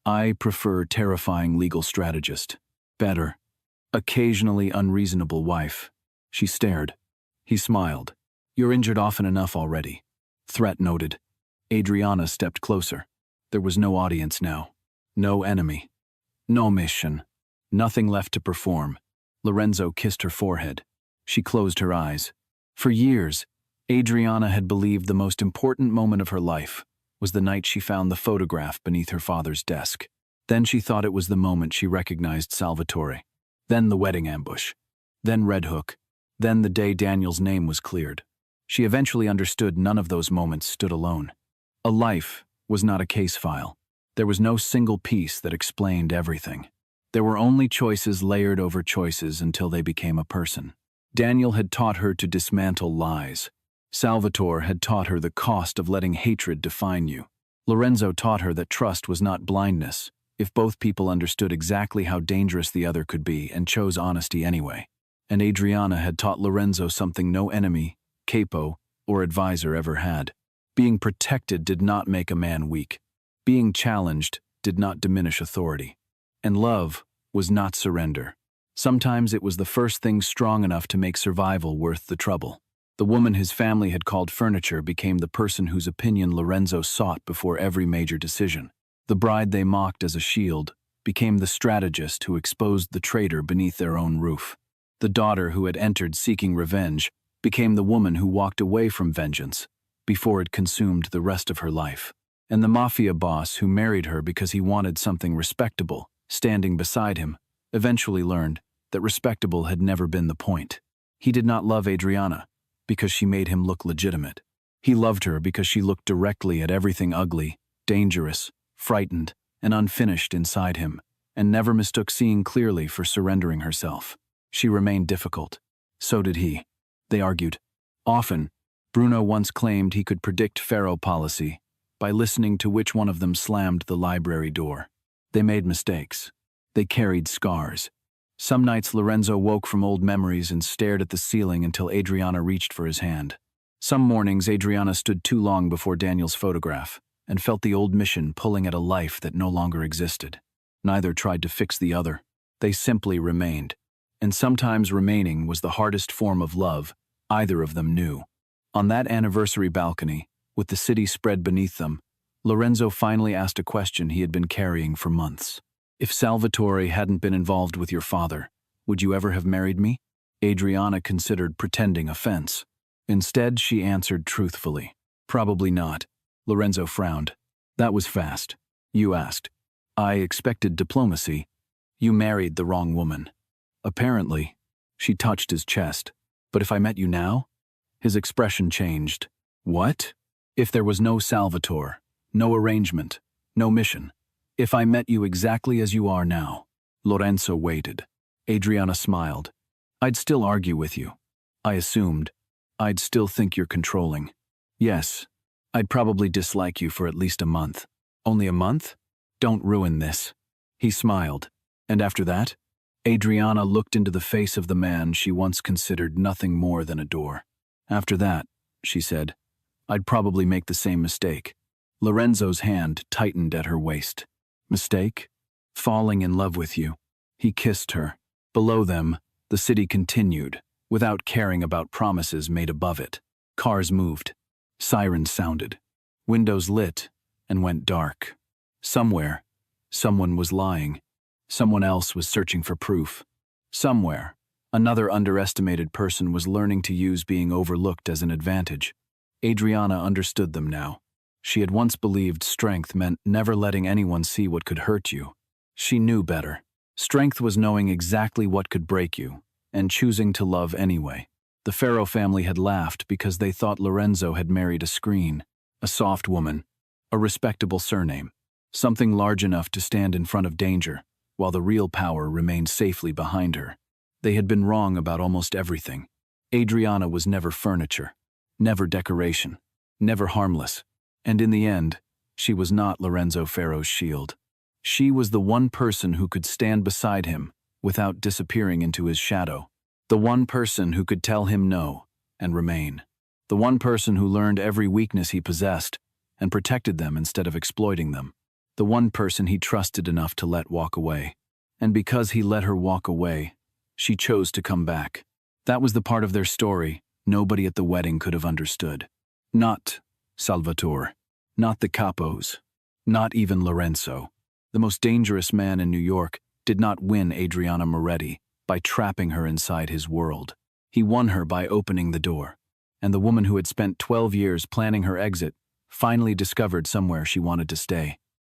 I prefer terrifying legal strategist. Better. Occasionally unreasonable wife. She stared. He smiled. You're injured often enough already. Threat noted. Adriana stepped closer. There was no audience now. No enemy. No mission. Nothing left to perform. Lorenzo kissed her forehead. She closed her eyes. For years, Adriana had believed the most important moment of her life was the night she found the photograph beneath her father's desk. Then she thought it was the moment she recognized Salvatore. Then the wedding ambush. Then Red Hook. Then the day Daniel's name was cleared. She eventually understood none of those moments stood alone. A life was not a case file. There was no single piece that explained everything. There were only choices layered over choices until they became a person. Daniel had taught her to dismantle lies. Salvatore had taught her the cost of letting hatred define you. Lorenzo taught her that trust was not blindness, if both people understood exactly how dangerous the other could be and chose honesty anyway. And Adriana had taught Lorenzo something no enemy, capo, or advisor ever had. Being protected did not make a man weak. Being challenged did not diminish authority. And love was not surrender. Sometimes it was the first thing strong enough to make survival worth the trouble. The woman his family had called furniture became the person whose opinion Lorenzo sought before every major decision. The bride they mocked as a shield became the strategist who exposed the traitor beneath their own roof. The daughter who had entered seeking revenge became the woman who walked away from vengeance before it consumed the rest of her life. And the Mafia boss who married her because he wanted something respectable, standing beside him, eventually learned that respectable had never been the point. He did not love Adriana because she made him look legitimate. He loved her because she looked directly at everything ugly, dangerous, frightened, and unfinished inside him, and never mistook seeing clearly for surrendering herself. She remained difficult. So did he. They argued. Often, Bruno once claimed he could predict Pharaoh policy by listening to which one of them slammed the library door. They made mistakes. They carried scars. Some nights Lorenzo woke from old memories and stared at the ceiling until Adriana reached for his hand. Some mornings Adriana stood too long before Daniel's photograph and felt the old mission pulling at a life that no longer existed. Neither tried to fix the other. They simply remained. And sometimes remaining was the hardest form of love either of them knew. On that anniversary balcony, with the city spread beneath them, Lorenzo finally asked a question he had been carrying for months. If Salvatore hadn't been involved with your father, would you ever have married me? Adriana considered pretending offense. Instead, she answered truthfully. Probably not. Lorenzo frowned. That was fast. You asked. I expected diplomacy. You married the wrong woman. Apparently. She touched his chest. But if I met you now? His expression changed. What? If there was no Salvatore, no arrangement, no mission. If I met you exactly as you are now. Lorenzo waited. Adriana smiled. I'd still argue with you. I assumed. I'd still think you're controlling. Yes. I'd probably dislike you for at least a month. Only a month? Don't ruin this. He smiled. And after that? Adriana looked into the face of the man she once considered nothing more than a door. After that, she said, I'd probably make the same mistake. Lorenzo's hand tightened at her waist. Mistake? Falling in love with you. He kissed her. Below them, the city continued, without caring about promises made above it. Cars moved. Sirens sounded. Windows lit and went dark. Somewhere, someone was lying. Someone else was searching for proof. Somewhere, another underestimated person was learning to use being overlooked as an advantage. Adriana understood them now. She had once believed strength meant never letting anyone see what could hurt you. She knew better. Strength was knowing exactly what could break you, and choosing to love anyway. The Pharaoh family had laughed because they thought Lorenzo had married a screen, a soft woman, a respectable surname, something large enough to stand in front of danger, while the real power remained safely behind her. They had been wrong about almost everything. Adriana was never furniture, never decoration, never harmless. And in the end, she was not Lorenzo Pharaoh's shield. She was the one person who could stand beside him without disappearing into his shadow. The one person who could tell him no and remain. The one person who learned every weakness he possessed and protected them instead of exploiting them. The one person he trusted enough to let walk away. And because he let her walk away, she chose to come back. That was the part of their story nobody at the wedding could have understood. Not Salvatore. Not the capos. Not even Lorenzo. The most dangerous man in New York did not win Adriana Moretti by trapping her inside his world. He won her by opening the door. And the woman who had spent 12 years planning her exit finally discovered somewhere she wanted to stay.